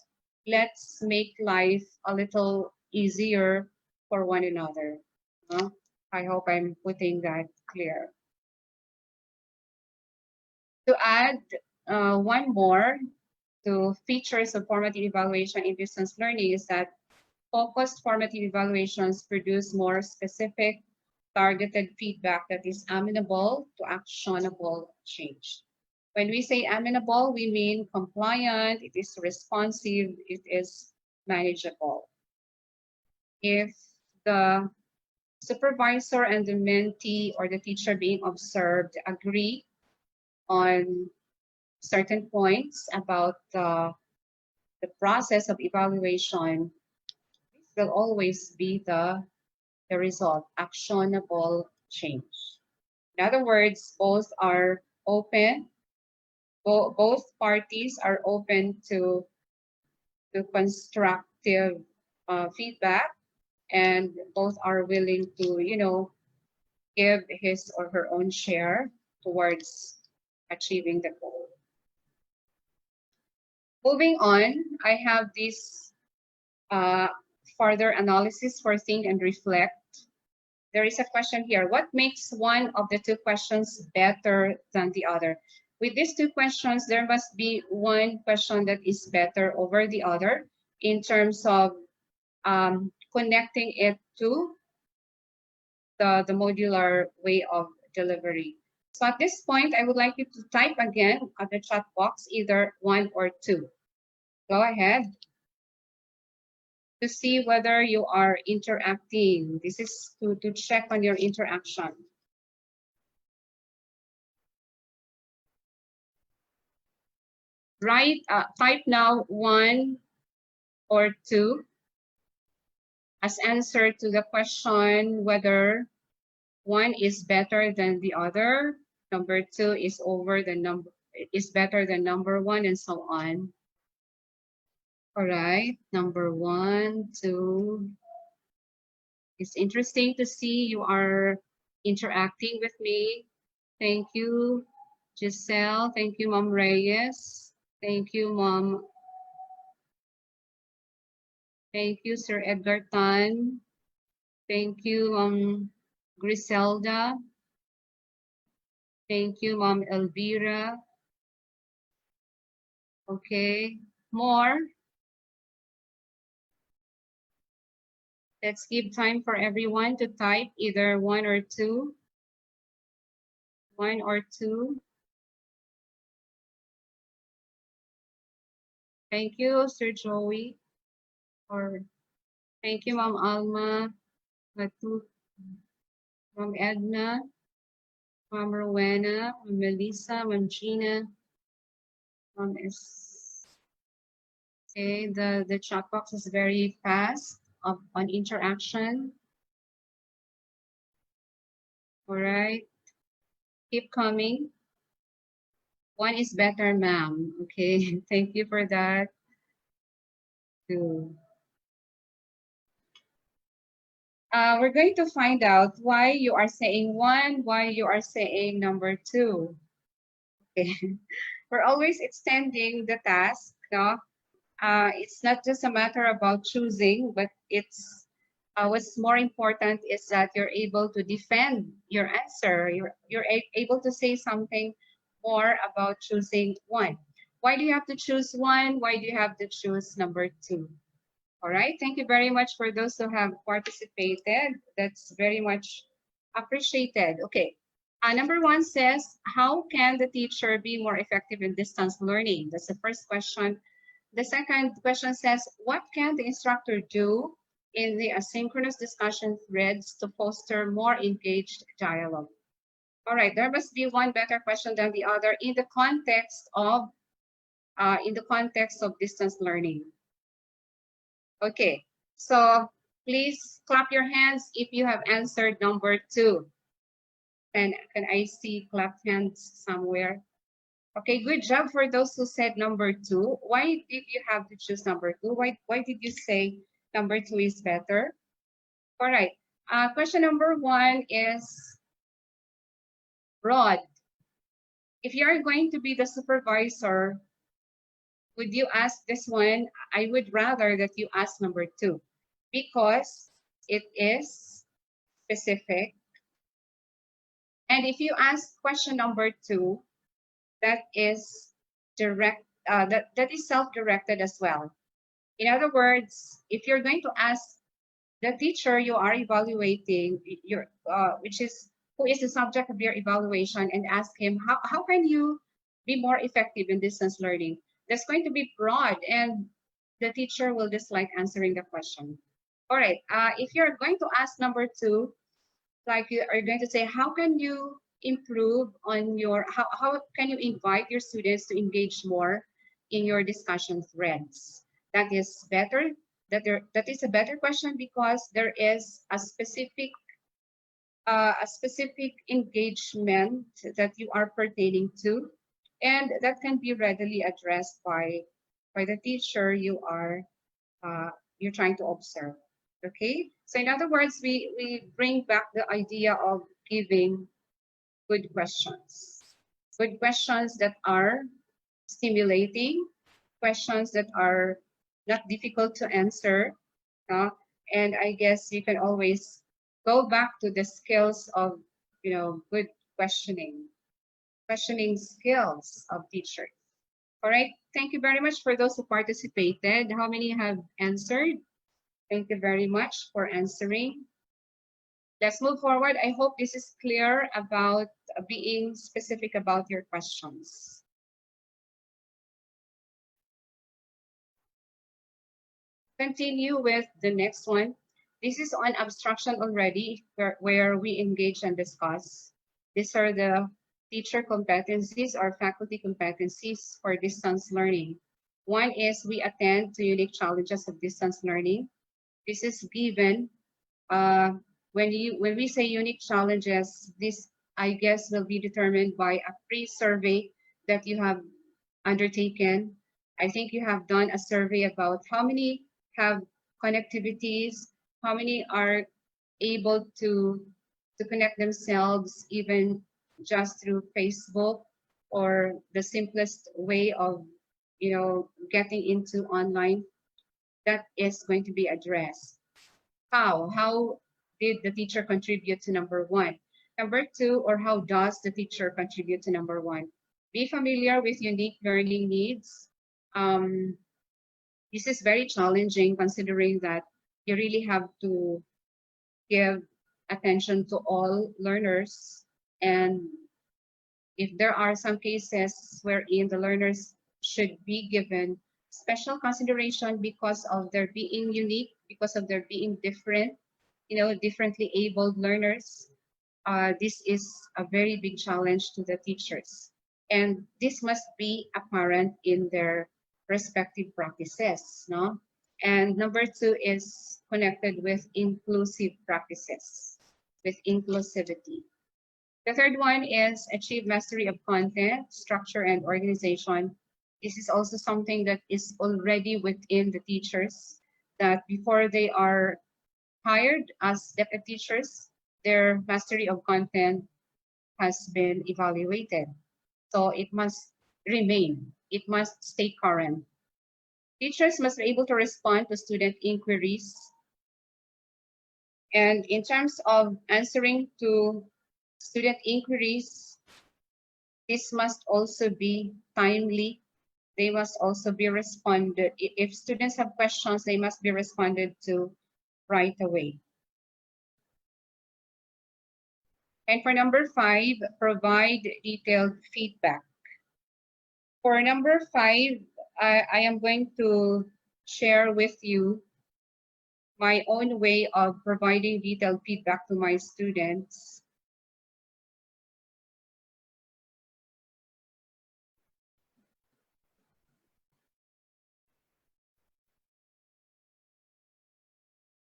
Let's make life a little easier for one another. I hope I'm putting that clear. To add one more to features of formative evaluation in distance learning is that focused formative evaluations produce more specific, targeted feedback that is amenable to actionable change. When we say amenable, we mean compliant, it is responsive, it is manageable. If the supervisor and the mentee or the teacher being observed agree on certain points about the process of evaluation, this will always be the result, actionable change. In other words, both are open, both parties are open to constructive feedback, and both are willing to, give his or her own share towards achieving the goal. Moving on, I have this further analysis for think and reflect. There is a question here. What makes one of the two questions better than the other? With these two questions, there must be one question that is better over the other in terms of connecting it to the modular way of delivery. So at this point, I would like you to type again at the chat box, either 1 or 2. Go ahead to see whether you are interacting. This is to check on your interaction. Right, type now 1 or 2 as answer to the question whether 1 is better than the other, number 2 is better than number 1, and so on. All right, number 1, 2. It's interesting to see you are interacting with me. Thank you, Giselle. Thank you, Mom Reyes. Thank you, Mom. Thank you, Sir Edgar Tan. Thank you, Griselda. Thank you, Mom Elvira. Okay, more. Let's give time for everyone to type either 1 or 2. 1 or 2. Thank you, Sir Joey. Or thank you, Mom Alma, Mom Edna, Mom Rowena, Mom Melissa, Mom Gina, Mom S. Okay, the chat box is very fast on interaction. All right, keep coming. 1 is better, ma'am. Okay, thank you for that. 2. We're going to find out why you are saying 1, why you are saying number 2. Okay, we're always extending the task. No? It's not just a matter about choosing, but it's what's more important is that you're able to defend your answer. You're able to say something more about choosing 1. Why do you have to choose 1? Why do you have to choose number 2? All right, thank you very much for those who have participated. That's very much appreciated. Okay, number 1 says, how can the teacher be more effective in distance learning? That's the first question. The second question says, what can the instructor do in the asynchronous discussion threads to foster more engaged dialogue? All right, there must be one better question than the other in the context of distance learning. Okay, so please clap your hands if you have answered number 2. And can I see clap hands somewhere? Okay, good job for those who said number 2. Why did you have to choose number 2? Why did you say number 2 is better? All right, question number 1 is broad. If you're going to be the supervisor, would you ask this one? I would rather that you ask number 2 because it is specific. And if you ask question number 2, that is direct, that is self-directed as well. In other words, if you're going to ask the teacher you are evaluating, who is the subject of your evaluation, and ask him, how can you be more effective in distance learning? That's going to be broad, and the teacher will dislike answering the question. All right, if you're going to ask number 2, like you are going to say, how can you improve on your, how can you invite your students to engage more in your discussion threads? That is better. That is a better question because there is a specific engagement that you are pertaining to, and that can be readily addressed by the teacher you are you're trying to observe. Okay, so in other words, we bring back the idea of giving good questions that are stimulating, questions that are not difficult to answer. uh, and I guess you can always go back to the skills of, good questioning skills of teachers. All right, thank you very much for those who participated. How many have answered? Thank you very much for answering. Let's move forward. I hope this is clear about being specific about your questions. Continue with the next one. This is on abstraction already, where we engage and discuss. These are the teacher competencies or faculty competencies for distance learning. One is we attend to unique challenges of distance learning. This is given when we say unique challenges. This, I guess, will be determined by a pre-survey that you have undertaken. I think you have done a survey about how many have connectivities, how many are able to connect themselves even just through Facebook, or the simplest way of getting into online. That is going to be addressed. How did the teacher contribute to number one? Number two, or how does the teacher contribute to number one? Be familiar with unique learning needs. This is very challenging considering that you really have to give attention to all learners. And if there are some cases wherein the learners should be given special consideration because of their being unique, because of their being different, differently abled learners, this is a very big challenge to the teachers. And this must be apparent in their respective practices, no? And number two is connected with inclusive practices, with inclusivity. The third one is achieve mastery of content, structure, and organization. This is also something that is already within the teachers, that before they are hired as deputy teachers, their mastery of content has been evaluated. So it must remain, it must stay current. Teachers must be able to respond to student inquiries. And in terms of answering to student inquiries, this must also be timely. They must also be responded. If students have questions, they must be responded to right away. And for number five, provide detailed feedback. For number five, I am going to share with you my own way of providing detailed feedback to my students.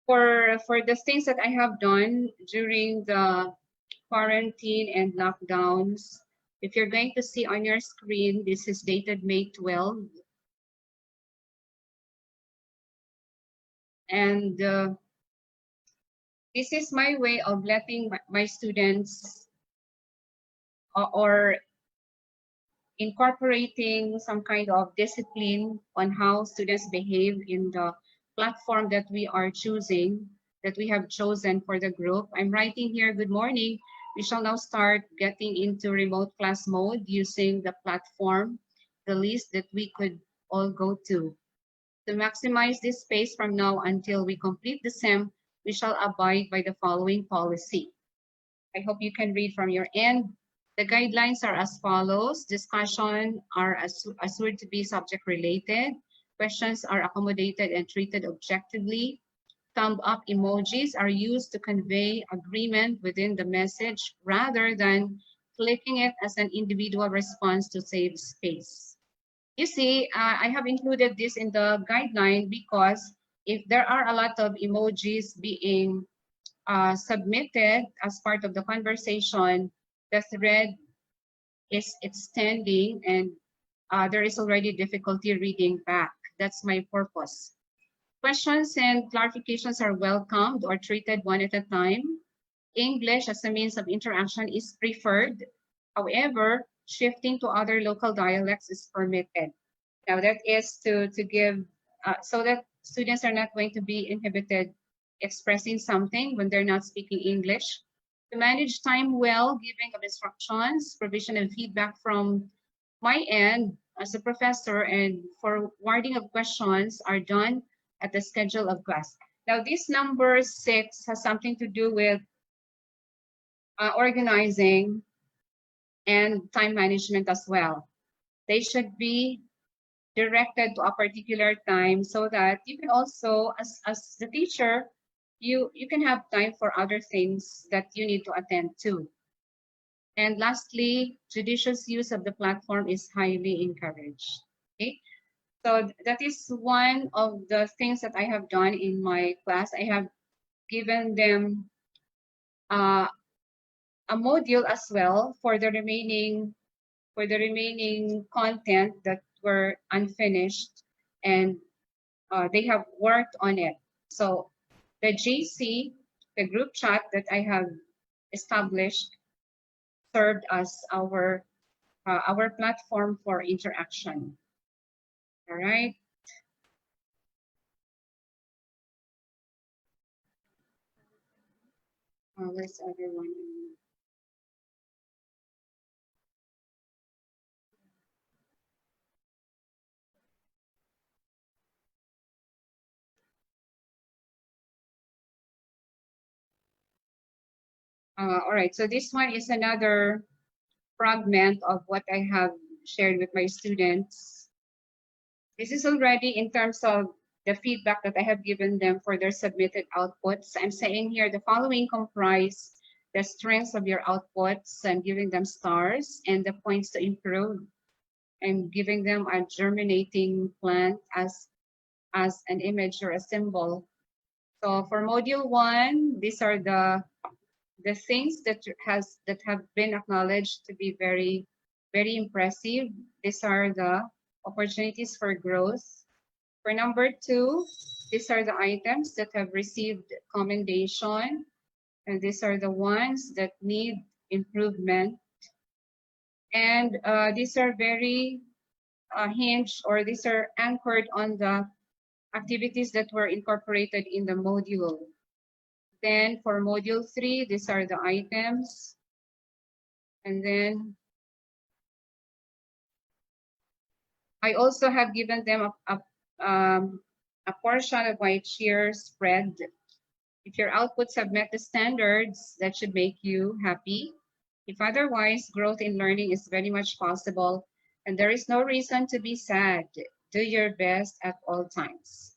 For the things that I have done during the quarantine and lockdowns, if you're going to see on your screen, this is dated May 12. And this is my way of letting my students or incorporating some kind of discipline on how students behave in the platform that we are choosing, that we have chosen for the group. I'm writing here, good morning. We shall now start getting into remote class mode using the platform, the list that we could all go to. To maximize this space from now until we complete the SEM, we shall abide by the following policy. I hope you can read from your end. The guidelines are as follows. Discussion are assured to be subject related. Questions are accommodated and treated objectively. Thumb up emojis are used to convey agreement within the message rather than clicking it as an individual response to save space. You see, I have included this in the guideline because if there are a lot of emojis being submitted as part of the conversation, the thread is extending and there is already difficulty reading back. That's my purpose. Questions and clarifications are welcomed or treated one at a time. English as a means of interaction is preferred. However, shifting to other local dialects is permitted. Now that is to give, so that students are not going to be inhibited expressing something when they're not speaking English. To manage time well, giving of instructions, provision and feedback from my end as a professor, and forwarding of questions are done at the schedule of class. Now this number 6 has something to do with organizing and time management as well. They should be directed to a particular time so that you can also, as the teacher, you can have time for other things that you need to attend to. And lastly, judicious use of the platform is highly encouraged. Okay, so that is one of the things that I have done in my class. I have given them a module as well for the remaining content that were unfinished, and they have worked on it. So the JC, the group chat that I have established, served as our platform for interaction. All right. Where's everyone? All right, so this one is another fragment of what I have shared with my students. This is already in terms of the feedback that I have given them for their submitted outputs. I'm saying here the following comprise the strengths of your outputs and giving them stars, and the points to improve, and giving them a germinating plant as an image or a symbol. So for module 1, these are the things that have been acknowledged to be very, very impressive. These are the opportunities for growth. For number 2, these are the items that have received commendation, and these are the ones that need improvement. And these are very hinged, or these are anchored on the activities that were incorporated in the module. Then for module 3, these are the items. And then I also have given them a portion of my cheer spread. If your outputs have met the standards, that should make you happy. If otherwise, growth in learning is very much possible, and there is no reason to be sad. Do your best at all times.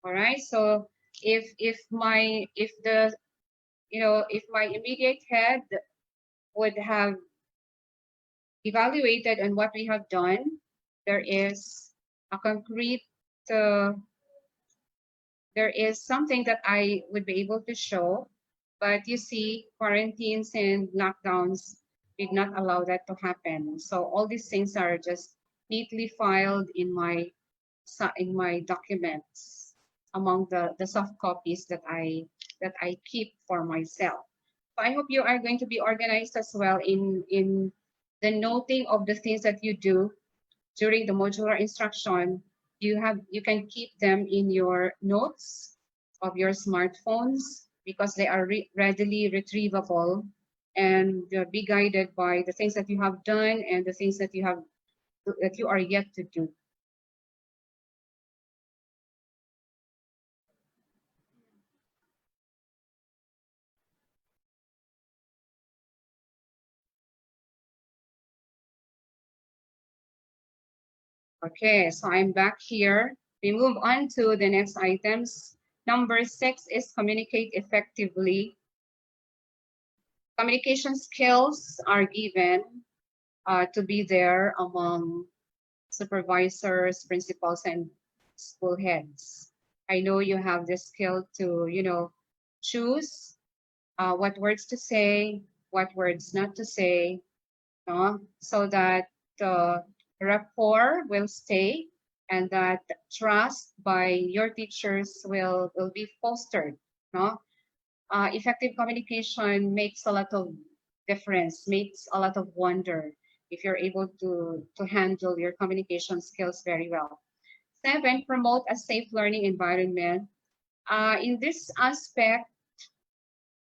All right. So if my immediate head would have evaluated on what we have done, there is a concrete, there is something that I would be able to show, but you see, quarantines and lockdowns did not allow that to happen. So all these things are just neatly filed in my documents among the soft copies that I keep for myself. So I hope you are going to be organized as well in the noting of the things that you do during the modular instruction. You can keep them in your notes of your smartphones, because they are readily retrievable, and be guided by the things that you have done and the things that you are yet to do. Okay, so I'm back here. We move on to the next items. Number 6 is communicate effectively. Communication skills are given to be there among supervisors, principals, and school heads. I know you have the skill to, choose what words to say, what words not to say, so that the rapport will stay and that trust by your teachers will be fostered. No? Effective communication makes a lot of difference, makes a lot of wonder if you're able to handle your communication skills very well. 7, promote a safe learning environment. In this aspect,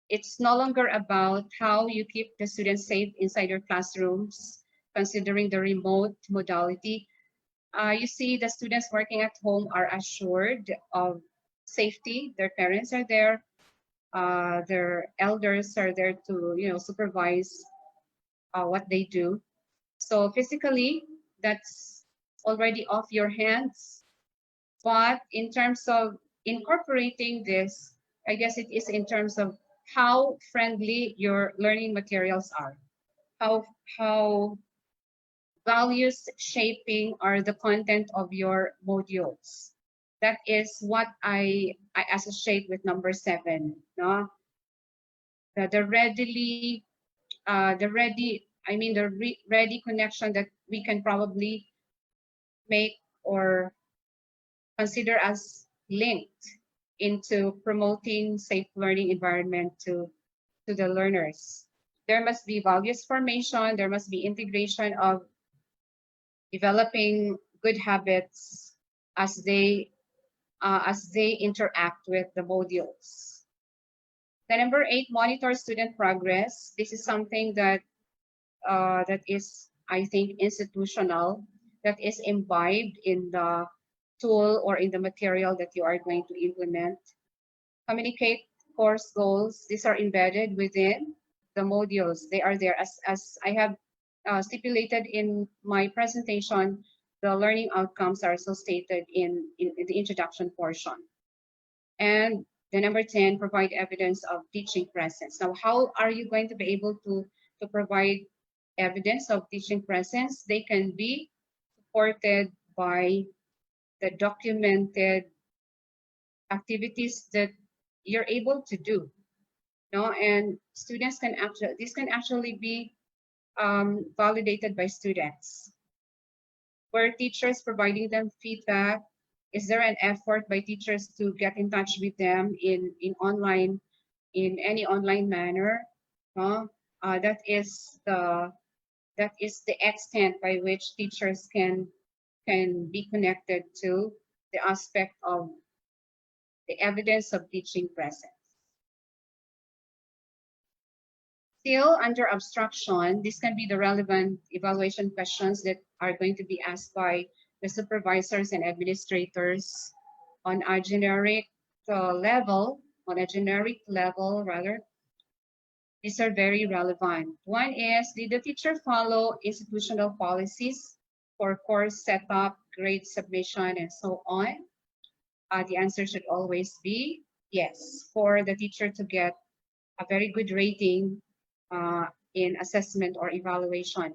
it's no longer about how you keep the students safe inside your classrooms, considering the remote modality. You see the students working at home are assured of safety. Their parents are there. Their elders are there to, supervise what they do. So physically, that's already off your hands. But in terms of incorporating this, I guess it is in terms of how friendly your learning materials are, how values shaping are the content of your modules. That is what I associate with number 7. No, the readily, ready connection that we can probably make or consider as linked into promoting safe learning environment to the learners. There must be values formation, there must be integration of developing good habits as they interact with the modules. The number 8, monitor student progress. This is something that that is, I think, institutional, that is imbibed in the tool or in the material that you are going to implement. Communicate course goals. These are embedded within the modules. They are there as I have stipulated in my presentation. The learning outcomes are so stated in the introduction portion. And the number 10, provide evidence of teaching presence. Now, how are you going to be able to provide evidence of teaching presence? They can be supported by the documented activities that you're able to do. No, and students can actually, this can actually be validated by students. Were teachers providing them feedback? Is there an effort by teachers to get in touch with them in any online manner? No? That is the extent by which teachers can be connected to the aspect of the evidence of teaching presence. Still under obstruction, this can be the relevant evaluation questions that are going to be asked by the supervisors and administrators on a generic level, rather. These are very relevant. One is, did the teacher follow institutional policies for course setup, grade submission, and so on? The answer should always be yes, for the teacher to get a very good rating in assessment or evaluation.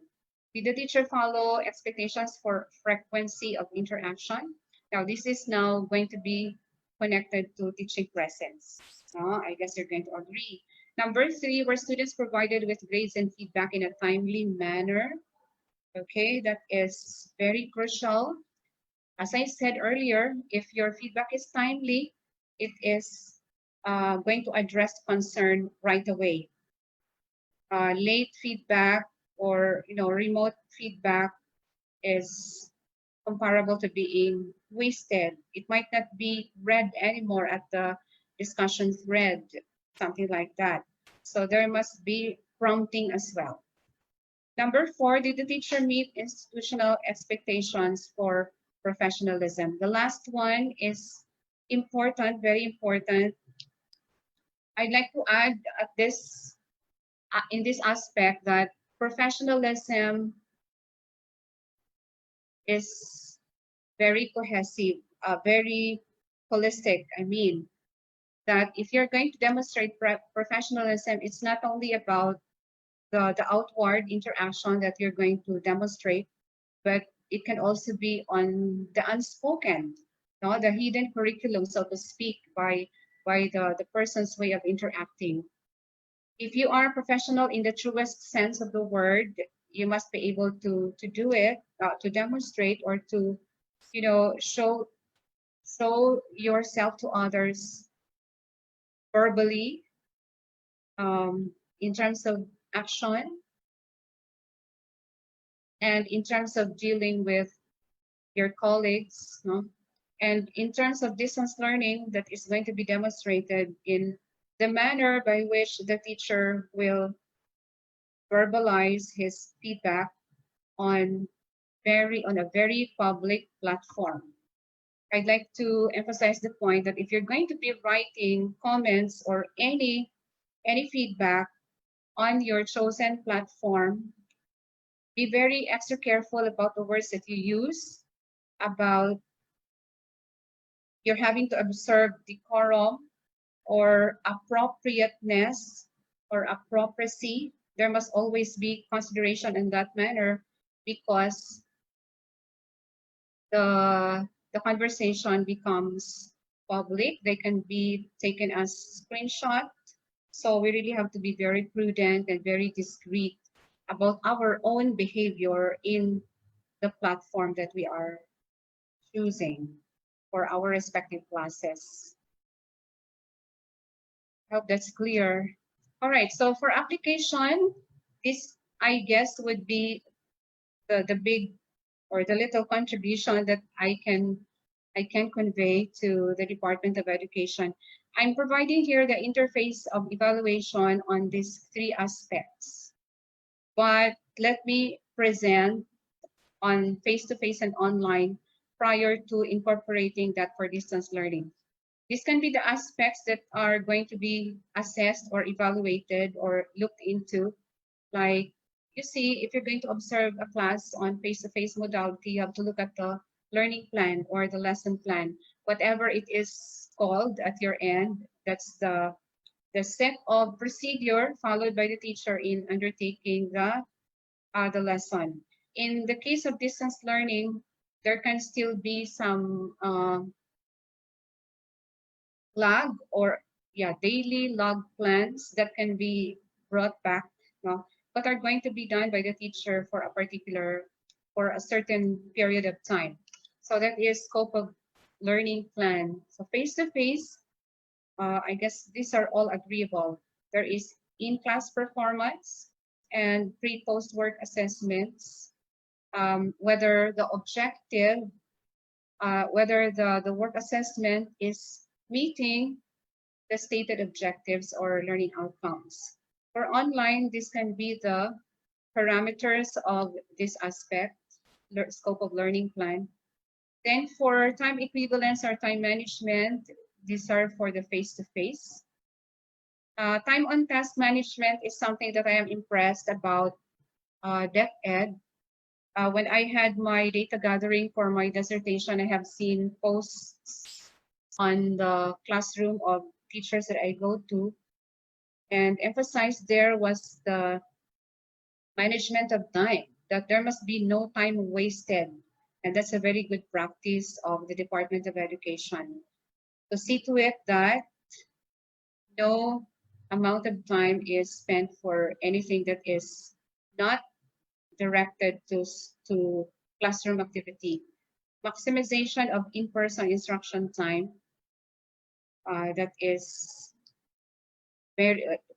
Did the teacher follow expectations for frequency of interaction? Now, this is now going to be connected to teaching presence. I guess you're going to agree. Number 3, were students provided with grades and feedback in a timely manner? Okay, that is very crucial. As I said earlier, if your feedback is timely, it is going to address concern right away. Late feedback or remote feedback is comparable to being wasted. It might not be read anymore at the discussion thread, something like that. So there must be prompting as well. Number 4, did the teacher meet institutional expectations for professionalism? The last one is important, very important. I'd like to add at this in this aspect that professionalism is very cohesive, very holistic. I mean, that if you're going to demonstrate professionalism, it's not only about the outward interaction that you're going to demonstrate, but it can also be on the unspoken, the hidden curriculum, so to speak, by the person's way of interacting. If you are a professional in the truest sense of the word, you must be able to do it, to demonstrate or to show yourself to others verbally, in terms of action, and in terms of dealing with your colleagues, no? And in terms of distance learning, that is going to be demonstrated in the manner by which the teacher will verbalize his feedback on a very public platform. I'd like to emphasize the point that if you're going to be writing comments or any feedback on your chosen platform, be very extra careful about the words that you use, about you're having to observe decorum or appropriateness or appropriacy. There must always be consideration in that manner, because the conversation becomes public. They can be taken as screenshot. So we really have to be very prudent and very discreet about our own behavior in the platform that we are choosing for our respective classes. I hope that's clear. All right, so for application, this, I guess, would be the big or the little contribution that I can convey to the Department of Education. I'm providing here the interface of evaluation on these three aspects. But let me present on face-to-face and online prior to incorporating that for distance learning. These can be the aspects that are going to be assessed or evaluated or looked into. Like, you see, if you're going to observe a class on face-to-face modality, you have to look at the learning plan or the lesson plan, whatever it is called at your end. That's the set of procedure followed by the teacher in undertaking the lesson. In the case of distance learning, there can still be some lag or daily log plans that can be brought back, no, but are going to be done by the teacher for a certain period of time. So that is scope of learning plan. So face-to-face, I guess these are all agreeable. There is in-class performance and pre-post work assessments, whether the objective, whether the work assessment is meeting the stated objectives or learning outcomes. For online, this can be the parameters of this aspect, scope of learning plan. Then for time equivalence or time management, these are for the face-to-face. Time on task management is something that I am impressed about DepEd. When I had my data gathering for my dissertation, I have seen posts on the classroom of teachers that I go to, and emphasized there was the management of time, that there must be no time wasted. And that's a very good practice of the Department of Education, to see to it that no amount of time is spent for anything that is not directed to classroom activity. Maximization of in-person instruction time, that is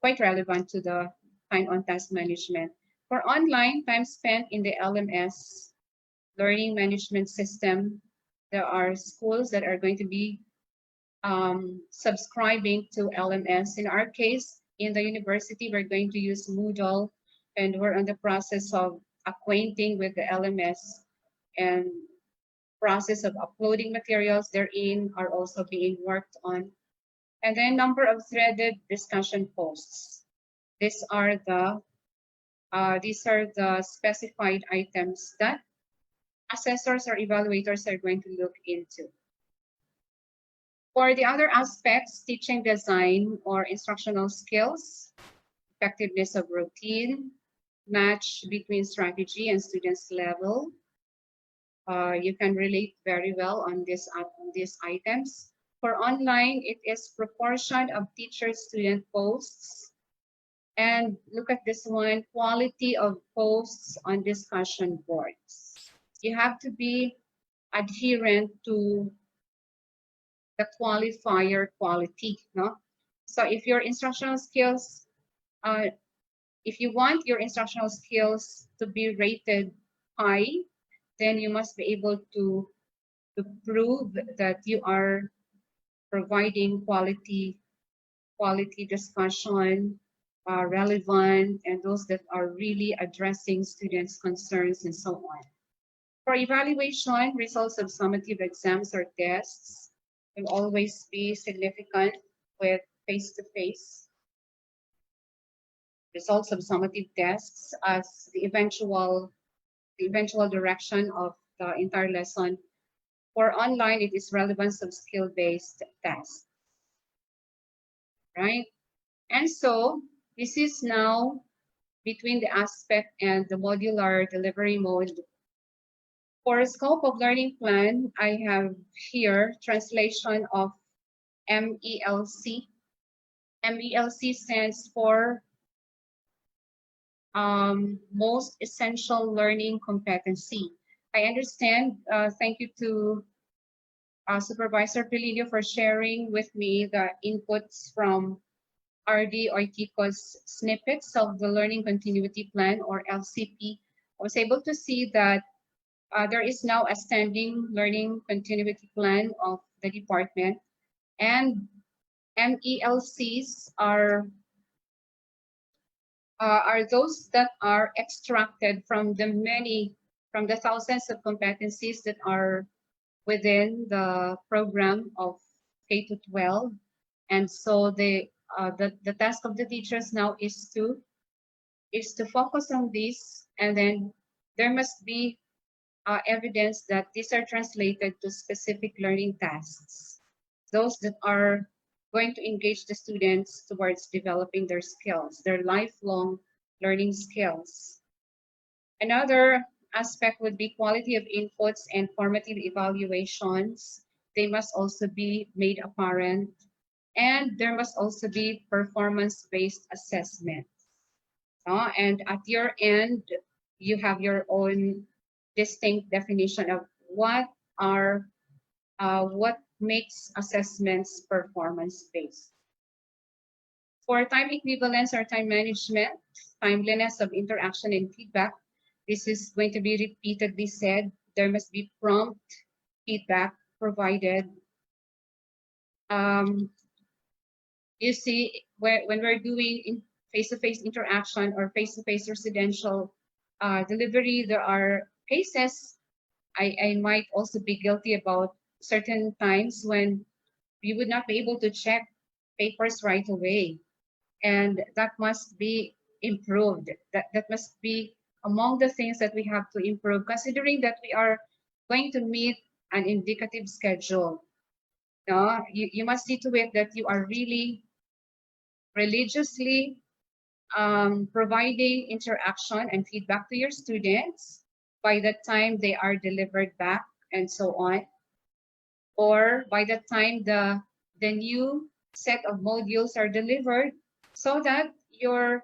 quite relevant to the time on task management. For online, time spent in the LMS, learning management system, there are schools that are going to be subscribing to LMS. In our case, in the university, we're going to use Moodle, and we're in the process of acquainting with the LMS, and process of uploading materials therein are also being worked on. And then number of threaded discussion posts. These are the specified items that assessors or evaluators are going to look into. For the other aspects, teaching design or instructional skills, effectiveness of routine, match between strategy and students' level. You can relate very well on these items. For online, it is proportion of teacher-student posts. And look at this one, quality of posts on discussion boards. You have to be adherent to the qualifier quality, no? So if your instructional skills, if you want your instructional skills to be rated high, then you must be able to prove that you are providing quality discussion, relevant, and those that are really addressing students' concerns and so on. For evaluation, results of summative exams or tests will always be significant with face-to-face. Results of summative tests as the eventual direction of the entire lesson. For online, it is relevance of skill-based tests, right? And so this is now between the aspect and the modular delivery mode. For scope of learning plan, I have here translation of MELC. MELC stands for most essential learning competency. I understand, thank you to Supervisor Pelilio for sharing with me the inputs from RD or TICO's snippets of the Learning Continuity Plan or LCP. I was able to see that there is now a standing learning continuity plan of the department, and MELCs are those that are extracted from the thousands of competencies that are within the program of K to 12. And so the task of the teachers now is to focus on this, and then there must be evidence that these are translated to specific learning tasks, those that are going to engage the students towards developing their skills, their lifelong learning skills. Another aspect would be quality of inputs and formative evaluations. They must also be made apparent, and there must also be performance-based assessment. And at your end, you have your own distinct definition of what makes assessments performance-based. For time equivalence or time management, timeliness of interaction and feedback, this is going to be repeatedly said. There must be prompt feedback provided. You see, when we're doing face-to-face interaction or face-to-face residential delivery, there are cases I might also be guilty about certain times when we would not be able to check papers right away. And that must be improved. That must be among the things that we have to improve, considering that we are going to meet an indicative schedule. You must see to it that you are really religiously providing interaction and feedback to your students by the time they are delivered back and so on, or by the time the new set of modules are delivered, so that your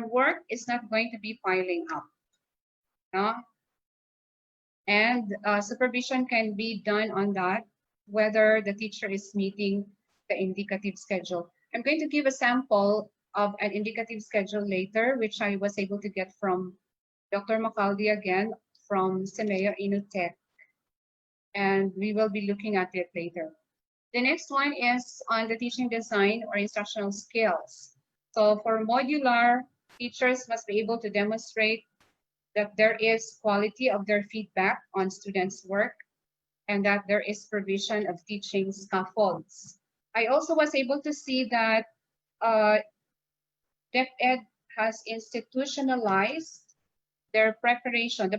work is not going to be piling up. And supervision can be done on that, whether the teacher is meeting the indicative schedule. I'm going to give a sample of an indicative schedule later, which I was able to get from Dr. Macaldi again from Semeo Inutech, and we will be looking at it later. The next one is on the teaching design or instructional skills. So for modular, teachers must be able to demonstrate that there is quality of their feedback on students' work, and that there is provision of teaching scaffolds. I also was able to see that DepEd has institutionalized the preparation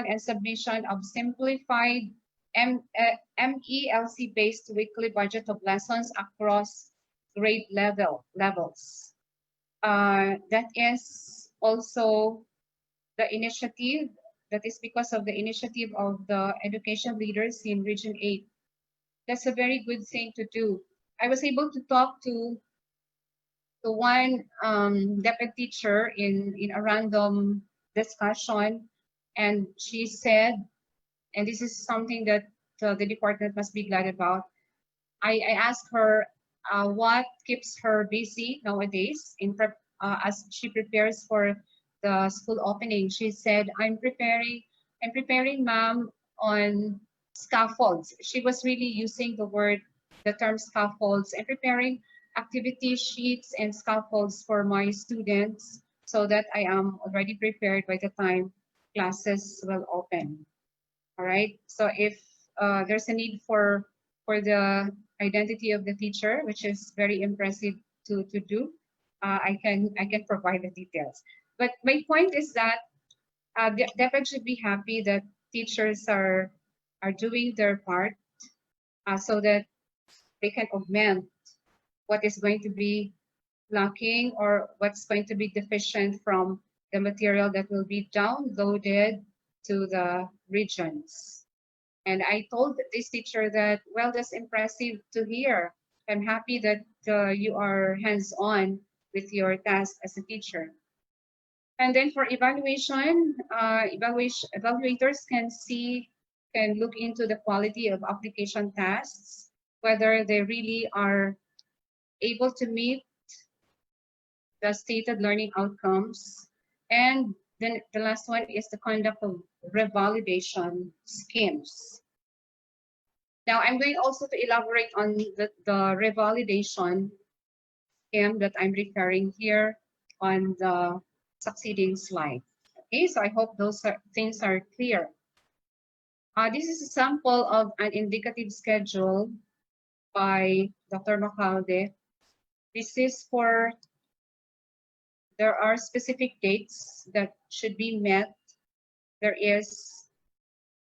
and submission of simplified MELC-based weekly budget of lessons across grade levels. That is also the initiative, that is because of the initiative of the education leaders in Region 8. That's a very good thing to do. I was able to talk to one DepEd teacher in a random discussion, and she said and this is something that the department must be glad about. I asked her what keeps her busy nowadays as she prepares for the school opening. She said, I'm preparing, ma'am, on scaffolds. She was really using the term scaffolds, and preparing activity sheets and scaffolds for my students so that I am already prepared by the time classes will open. All right. So if there's a need for the identity of the teacher, which is very impressive to do, I can provide the details. But my point is that the DepEd should be happy that teachers are doing their part so that they can augment what is going to be lacking or what's going to be deficient from the material that will be downloaded to the regions. And I told this teacher that, well, that's impressive to hear. I'm happy that you are hands-on with your task as a teacher. And then for evaluation, evaluators can look into the quality of application tasks, whether they really are able to meet the stated learning outcomes. And then the last one is the conduct of revalidation schemes. Now, I'm going also to elaborate on the revalidation scheme that I'm referring here on the succeeding slide. Okay, so I hope those things are clear. This is a sample of an indicative schedule by Dr. Macalde. This is for, there are specific dates that should be met. There is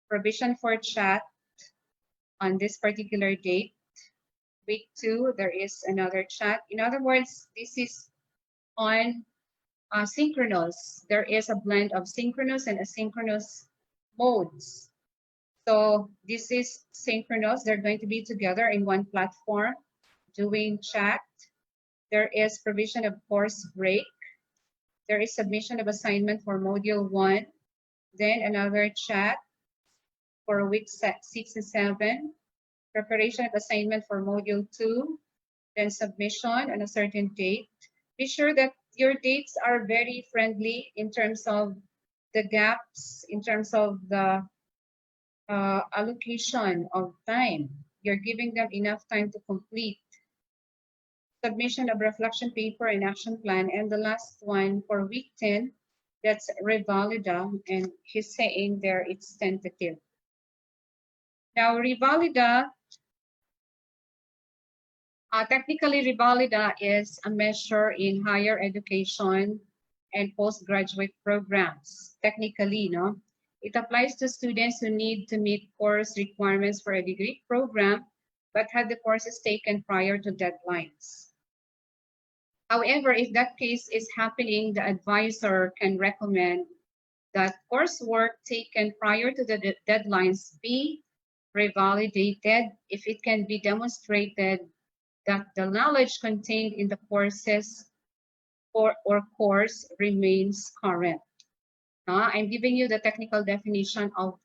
provision for chat on this particular date. Week 2, there is another chat. In other words, this is on synchronous. There is a blend of synchronous and asynchronous modes. So this is synchronous. They're going to be together in one platform doing chat. There is provision of course break. There is submission of assignment for module 1. Then another chat for week 6 and 7. Preparation of assignment for module 2. Then submission on a certain date. Be sure that your dates are very friendly in terms of the gaps, in terms of the allocation of time. You're giving them enough time to complete. Submission of reflection paper and action plan. And the last one for week 10, that's Revalida, and he's saying there it's tentative. Now, Revalida, technically, Revalida is a measure in higher education and postgraduate programs. Technically, no? It applies to students who need to meet course requirements for a degree program, but had the courses taken prior to deadlines. However, if that case is happening, the advisor can recommend that coursework taken prior to the deadlines be revalidated if it can be demonstrated that the knowledge contained in the courses or course remains current. I'm giving you the technical definition of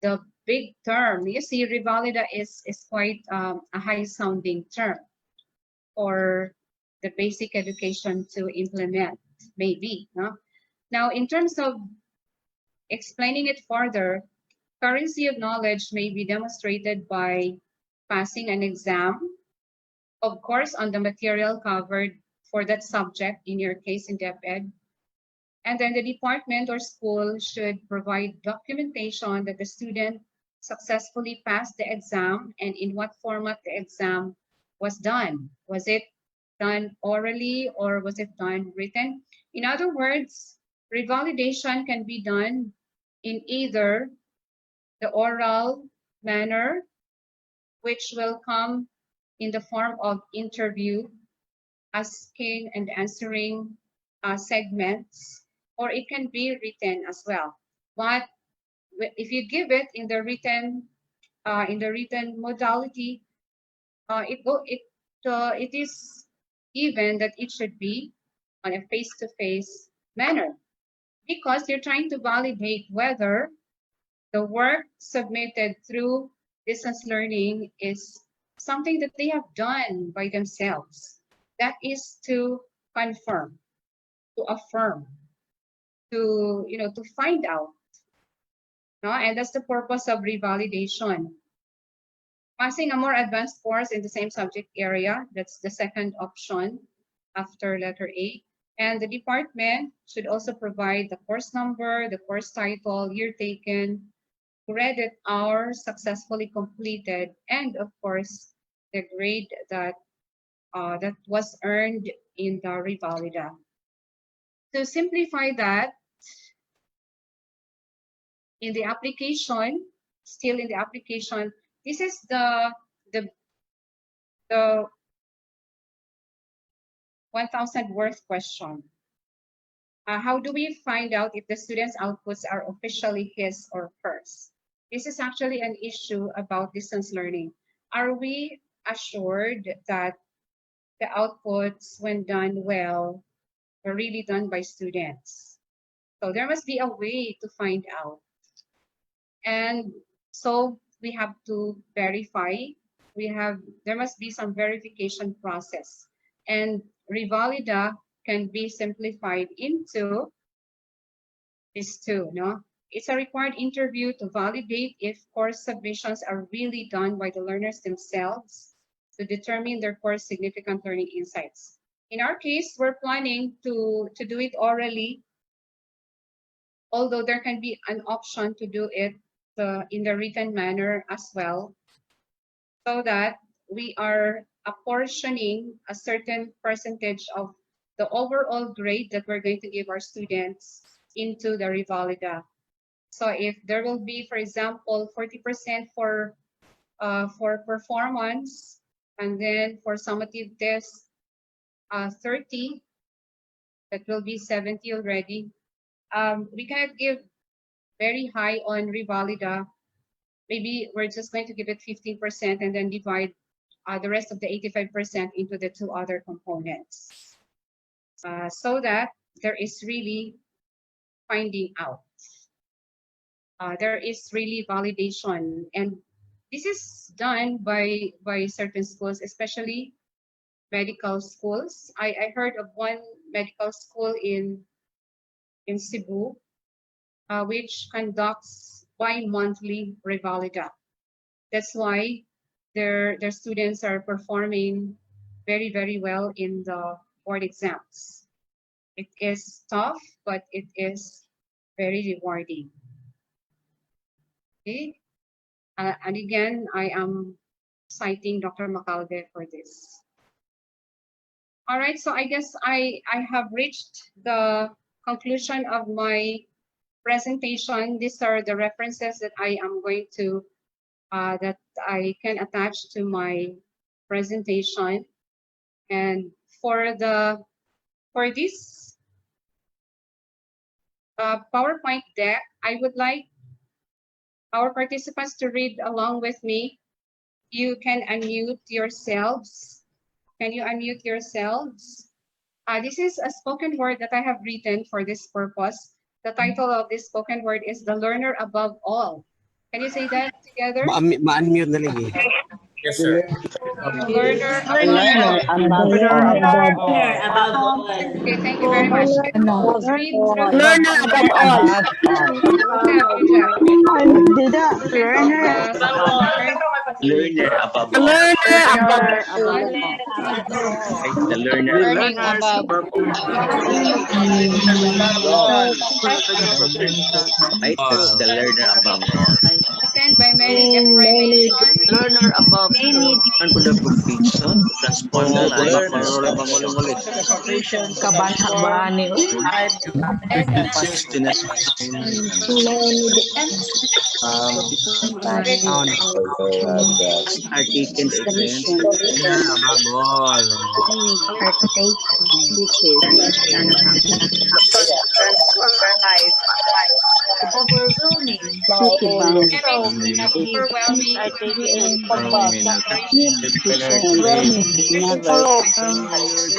the big term. You see, revalida is quite a high-sounding term for the basic education to implement, maybe. No? Now, in terms of explaining it further, currency of knowledge may be demonstrated by passing an exam, of course, on the material covered for that subject, in your case in DepEd. And then the department or school should provide documentation that the student successfully passed the exam and in what format the exam was done. Was it done orally or was it done written? In other words, revalidation can be done in either the oral manner, which will come in the form of interview, asking and answering segments, or it can be written as well. But if you give it in the written modality, it is given that it should be on a face-to-face manner, because you're trying to validate whether The work submitted through distance learning is something that they have done by themselves. That is to confirm, to affirm, to find out. No? And that's the purpose of revalidation. Passing a more advanced course in the same subject area, that's the second option after letter A. And the department should also provide the course number, the course title, year taken, credit hours successfully completed, and of course, the grade that was earned in the revalida. To simplify that, in the application, still in the application, this is the 1,000 worth question. How do we find out if the student's outputs are officially his or hers? This is actually an issue about distance learning. Are we assured that the outputs, when done well, were really done by students? So there must be a way to find out. And so we have to verify. There must be some verification process. And revalida can be simplified into these two, no? It's a required interview to validate if course submissions are really done by the learners themselves to determine their course significant learning insights. In our case, we're planning to do it orally, although there can be an option to do it in the written manner as well, so that we are apportioning a certain percentage of the overall grade that we're going to give our students into the revalida. So if there will be, for example, 40% for performance, and then for summative test, 30, that will be 70 already. We cannot give very high on revalida. Maybe we're just going to give it 15% and then divide the rest of the 85% into the two other components, so that there is really finding out. There is really validation, and this is done by certain schools, especially medical schools. I heard of one medical school in Cebu, which conducts bi-monthly revalida. That's why their students are performing very, very well in the board exams. It is tough, but it is very rewarding. Okay. And again, I am citing Dr. Macalde for this. All right, so I guess I have reached the conclusion of my presentation. These are the references that I am going to, that I can attach to my presentation. And for this PowerPoint deck, I would like our participants to read along with me. You can unmute yourselves. Can you unmute yourselves? This is a spoken word that I have written for this purpose. The title of this spoken word is The Learner Above All. Can you say that together? Ma-unmute na lagi. Yes, sir. The learner Learner above all. Okay, thank you very much. Let's read through Learner above all. Learner above all. Learner above The learner learning above right? That's the learner above all. Sent by many deprivation. learner above And for the profession to transform the life of the students. kabanhag-bani. Students are taken to experience Above all. transform our life. Overwhelming. Every overwhelming Are taking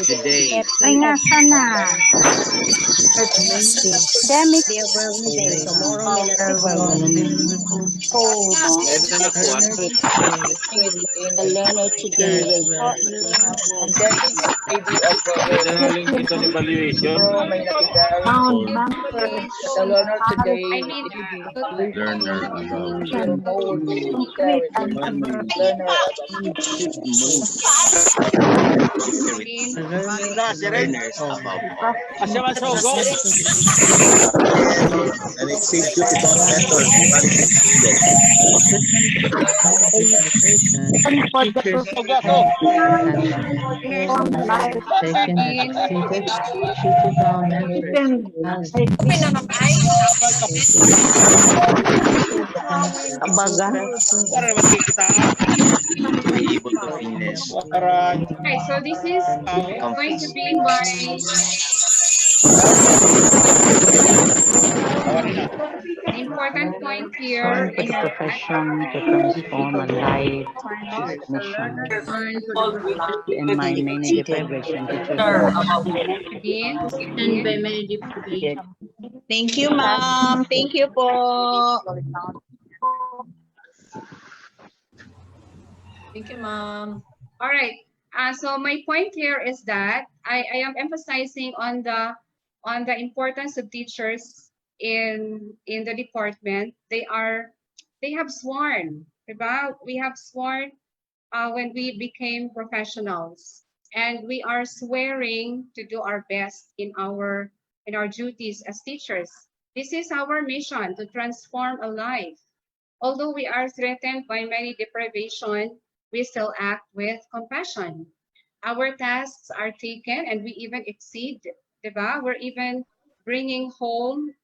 Today. Ringasan na. Demi Meron ako ano. the learner today will found I mean Learner above. complete and Should move. mean Learners above all. And it saves you to talk better, managing students. for the form life mean Abaga. Be able to finish. right, so this is going to be my important point here is that Profession to transform a life mission. In my many deprivation, teachers. mean Thank you, ma'am. Thank you po. Thank you, ma'am. all right. So my point here is that I am emphasizing on the importance of teachers in the department. They have sworn, diba? We have sworn when we became professionals, and we are swearing to do our best in our duties as teachers. This is our mission, to transform a life. Although we are threatened by many deprivation, we still act with compassion. Our tasks are taken and we even exceed, diba? We're even bringing home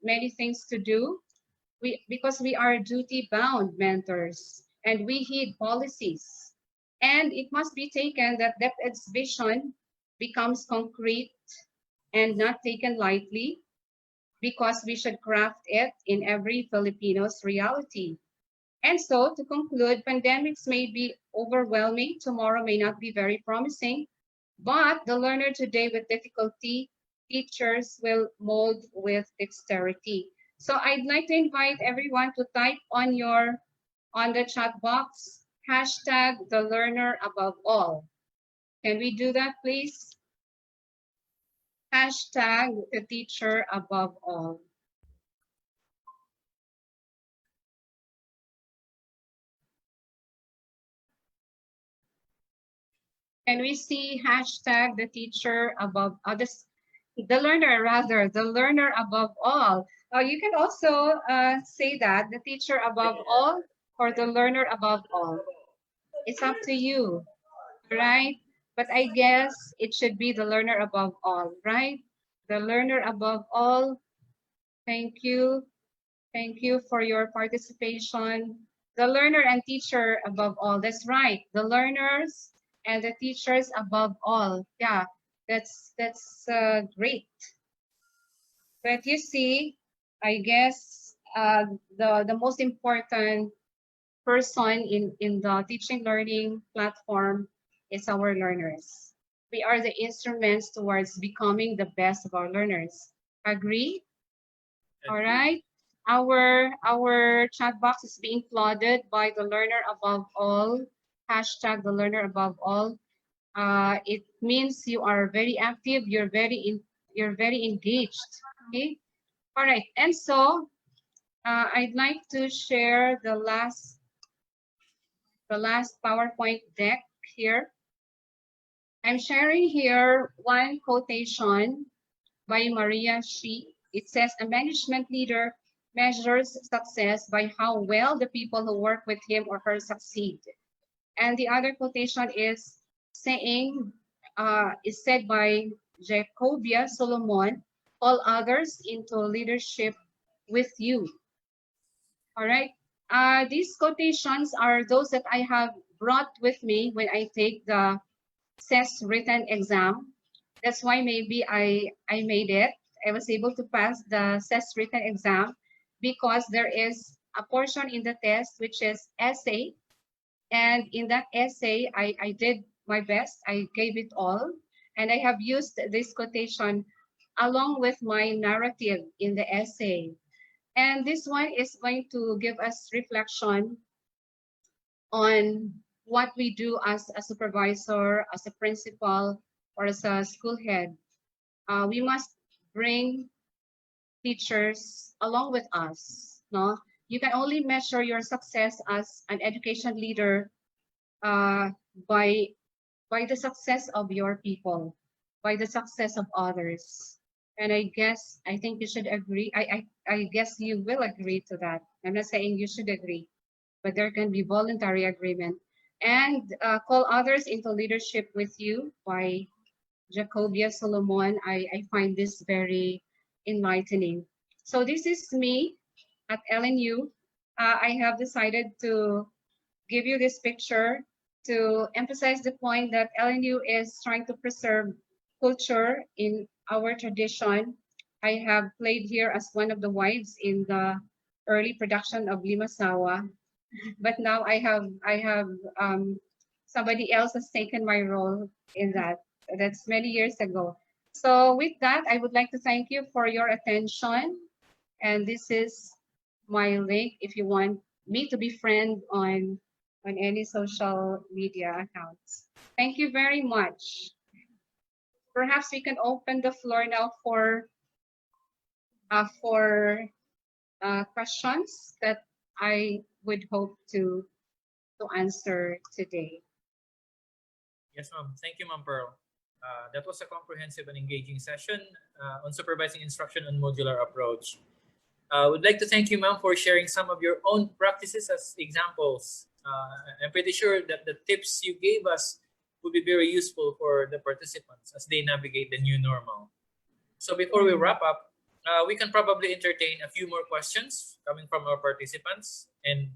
many things to do. Because we are duty-bound mentors and we heed policies. And it must be taken that DepEd's vision becomes concrete and not taken lightly, because we should craft it in every Filipino's reality. And so, to conclude, pandemics may be overwhelming, tomorrow may not be very promising, but the learner today with difficulty, teachers will mold with dexterity. So I'd like to invite everyone to type on the chat box, hashtag the learner above all. Can we do that, please? Hashtag the teacher above all. Can we see hashtag the teacher above the learner rather, the learner above all? You can also say that the teacher above all or the learner above all. It's up to you, right? But I guess it should be the learner above all, right? The learner above all. Thank you. Thank you for your participation. The learner and teacher above all. That's right. The learners and the teachers above all. Yeah, that's great. But you see, I guess the most important person in the teaching learning platform is our learners. We are the instruments towards becoming the best of our learners. Agree? All right. Our chat box is being flooded by the learner above all. Hashtag the learner above all. It means you are very active. You're very engaged. Okay. All right. And so I'd like to share the last PowerPoint deck here. I'm sharing here one quotation by Maria Shi. It says, a management leader measures success by how well the people who work with him or her succeed. And the other quotation is said by Jacobia Solomon, call others into leadership with you. All right. These quotations are those that I have brought with me when I take the CES written exam. That's why maybe I made it I was able to pass the CES written exam because there is a portion in the test which is essay. And in that essay, I did my best. I gave it all. And I have used this quotation along with my narrative in the essay. And this one is going to give us reflection on what we do as a supervisor, as a principal, or as a school head. We must bring teachers along with us. No, you can only measure your success as an education leader by the success of your people, by the success of others. And I think you should agree. I guess you will agree to that. I'm not saying you should agree, but there can be voluntary agreement. And call others into leadership with you by Jacobia Solomon. I find this very enlightening. So this is me at LNU. I have decided to give you this picture to emphasize the point that LNU is trying to preserve culture in our tradition. I have played here as one of the wives in the early production of Limasawa, but now I have somebody else has taken my role in that. That's many years ago. So with that, I would like to thank you for your attention. And this is my link if you want me to befriend on any social media accounts. Thank you very much. Perhaps we can open the floor now for questions that I would hope to answer today. Yes, ma'am. Thank you, Ma'am Pearl. That was a comprehensive and engaging session on supervising instruction and modular approach. Would like to thank you, ma'am, for sharing some of your own practices as examples. I'm pretty sure that the tips you gave us would be very useful for the participants as they navigate the new normal. So before we wrap up, we can probably entertain a few more questions coming from our participants. And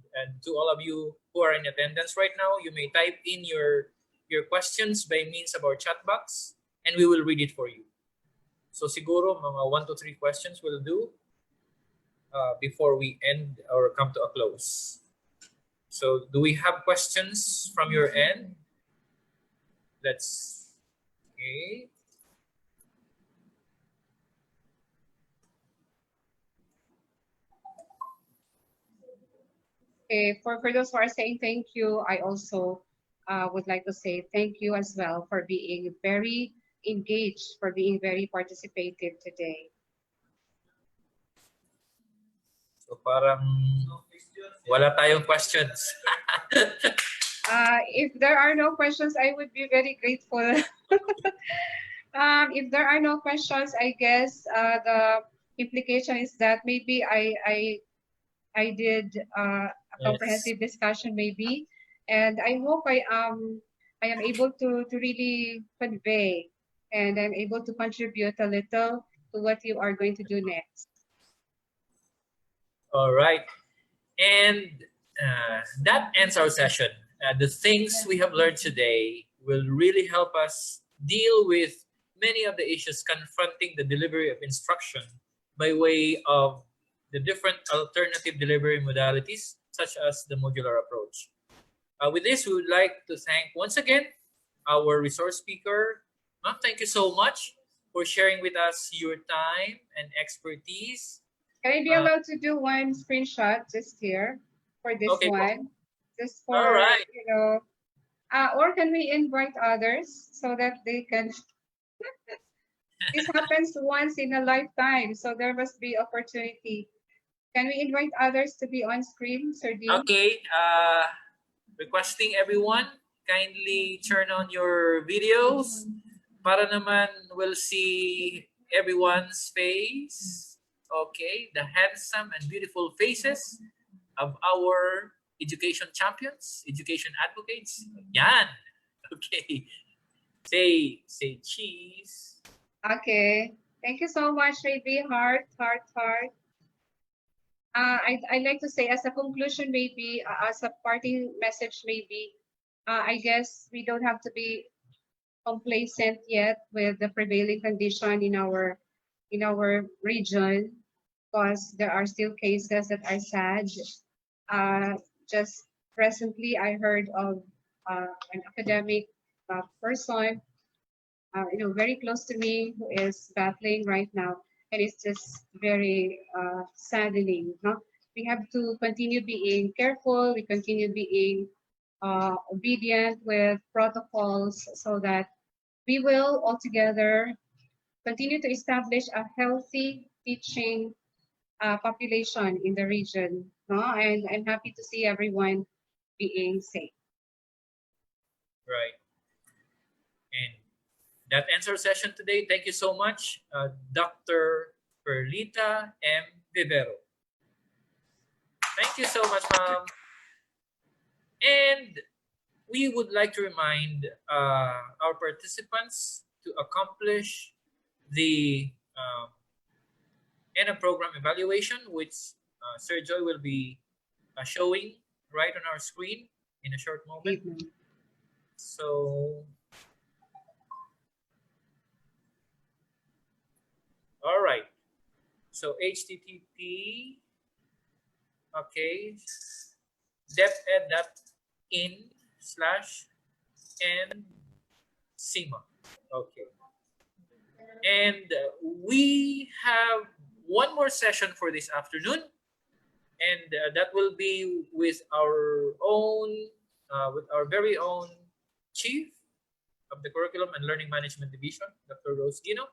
to all of you who are in attendance right now, you may type in your questions by means of our chat box, and we will read it for you. So siguro mga 1 to 3 questions will do before we end or come to a close. So do we have questions from your end? Okay. Okay, for those who are saying thank you, I also would like to say thank you as well for being very engaged, for being very participative today. So parang wala tayong questions. If there are no questions, I would be very grateful. If there are no questions, I guess the implication is that maybe I did a comprehensive discussion maybe, and I hope I am able to really convey and I'm able to contribute a little to what you are going to do next. All right. And that ends our session. The things we have learned today will really help us deal with many of the issues confronting the delivery of instruction by way of the different alternative delivery modalities, such as the modular approach. With this, we would like to thank once again our resource speaker. Ma'am, thank you so much for sharing with us your time and expertise. Can I be allowed to do one screenshot just here for this one? Just for, you know, or can we invite others so that they can? This happens once in a lifetime, so there must be opportunity. Can we invite others to be on screen, Sir Dean? Okay, requesting everyone, kindly turn on your videos para naman we'll see everyone's face. Okay, the handsome and beautiful faces of our education champions, education advocates. Yan. Okay. Say cheese. Okay. Thank you so much, Maybe. Heart. I'd like to say as a conclusion, maybe, as a parting message, maybe, I guess we don't have to be complacent yet with the prevailing condition in our in our region, because there are still cases that are sad. Just recently, I heard of an academic person, very close to me, who is battling right now, and it's just very saddening. Huh? We have to continue being careful. We continue being obedient with protocols so that we will altogether continue to establish a healthy teaching population in the region. No? And I'm happy to see everyone being safe. Right. And that ends our session today. Thank you so much, Dr. PERLITA M. Vivero. Thank you so much, ma'am. And we would like to remind our participants to accomplish the ENA program evaluation, which Sir Joy will be showing right on our screen in a short moment. So, all right. So http, okay, deped.in/NCIMA. Okay. And we have one more session for this afternoon, and that will be with our very own Chief of the Curriculum and Learning Management Division, Dr. Rose Gino,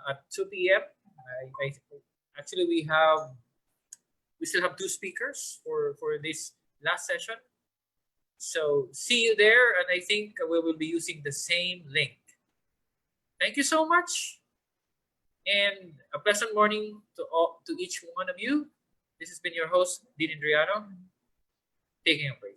at 2 p.m. Actually, we still have 2 speakers for this last session. So see you there, and I think we will be using the same link. Thank you so much, and a pleasant morning to each one of you. This has been your host, Dean Indriano, taking a break.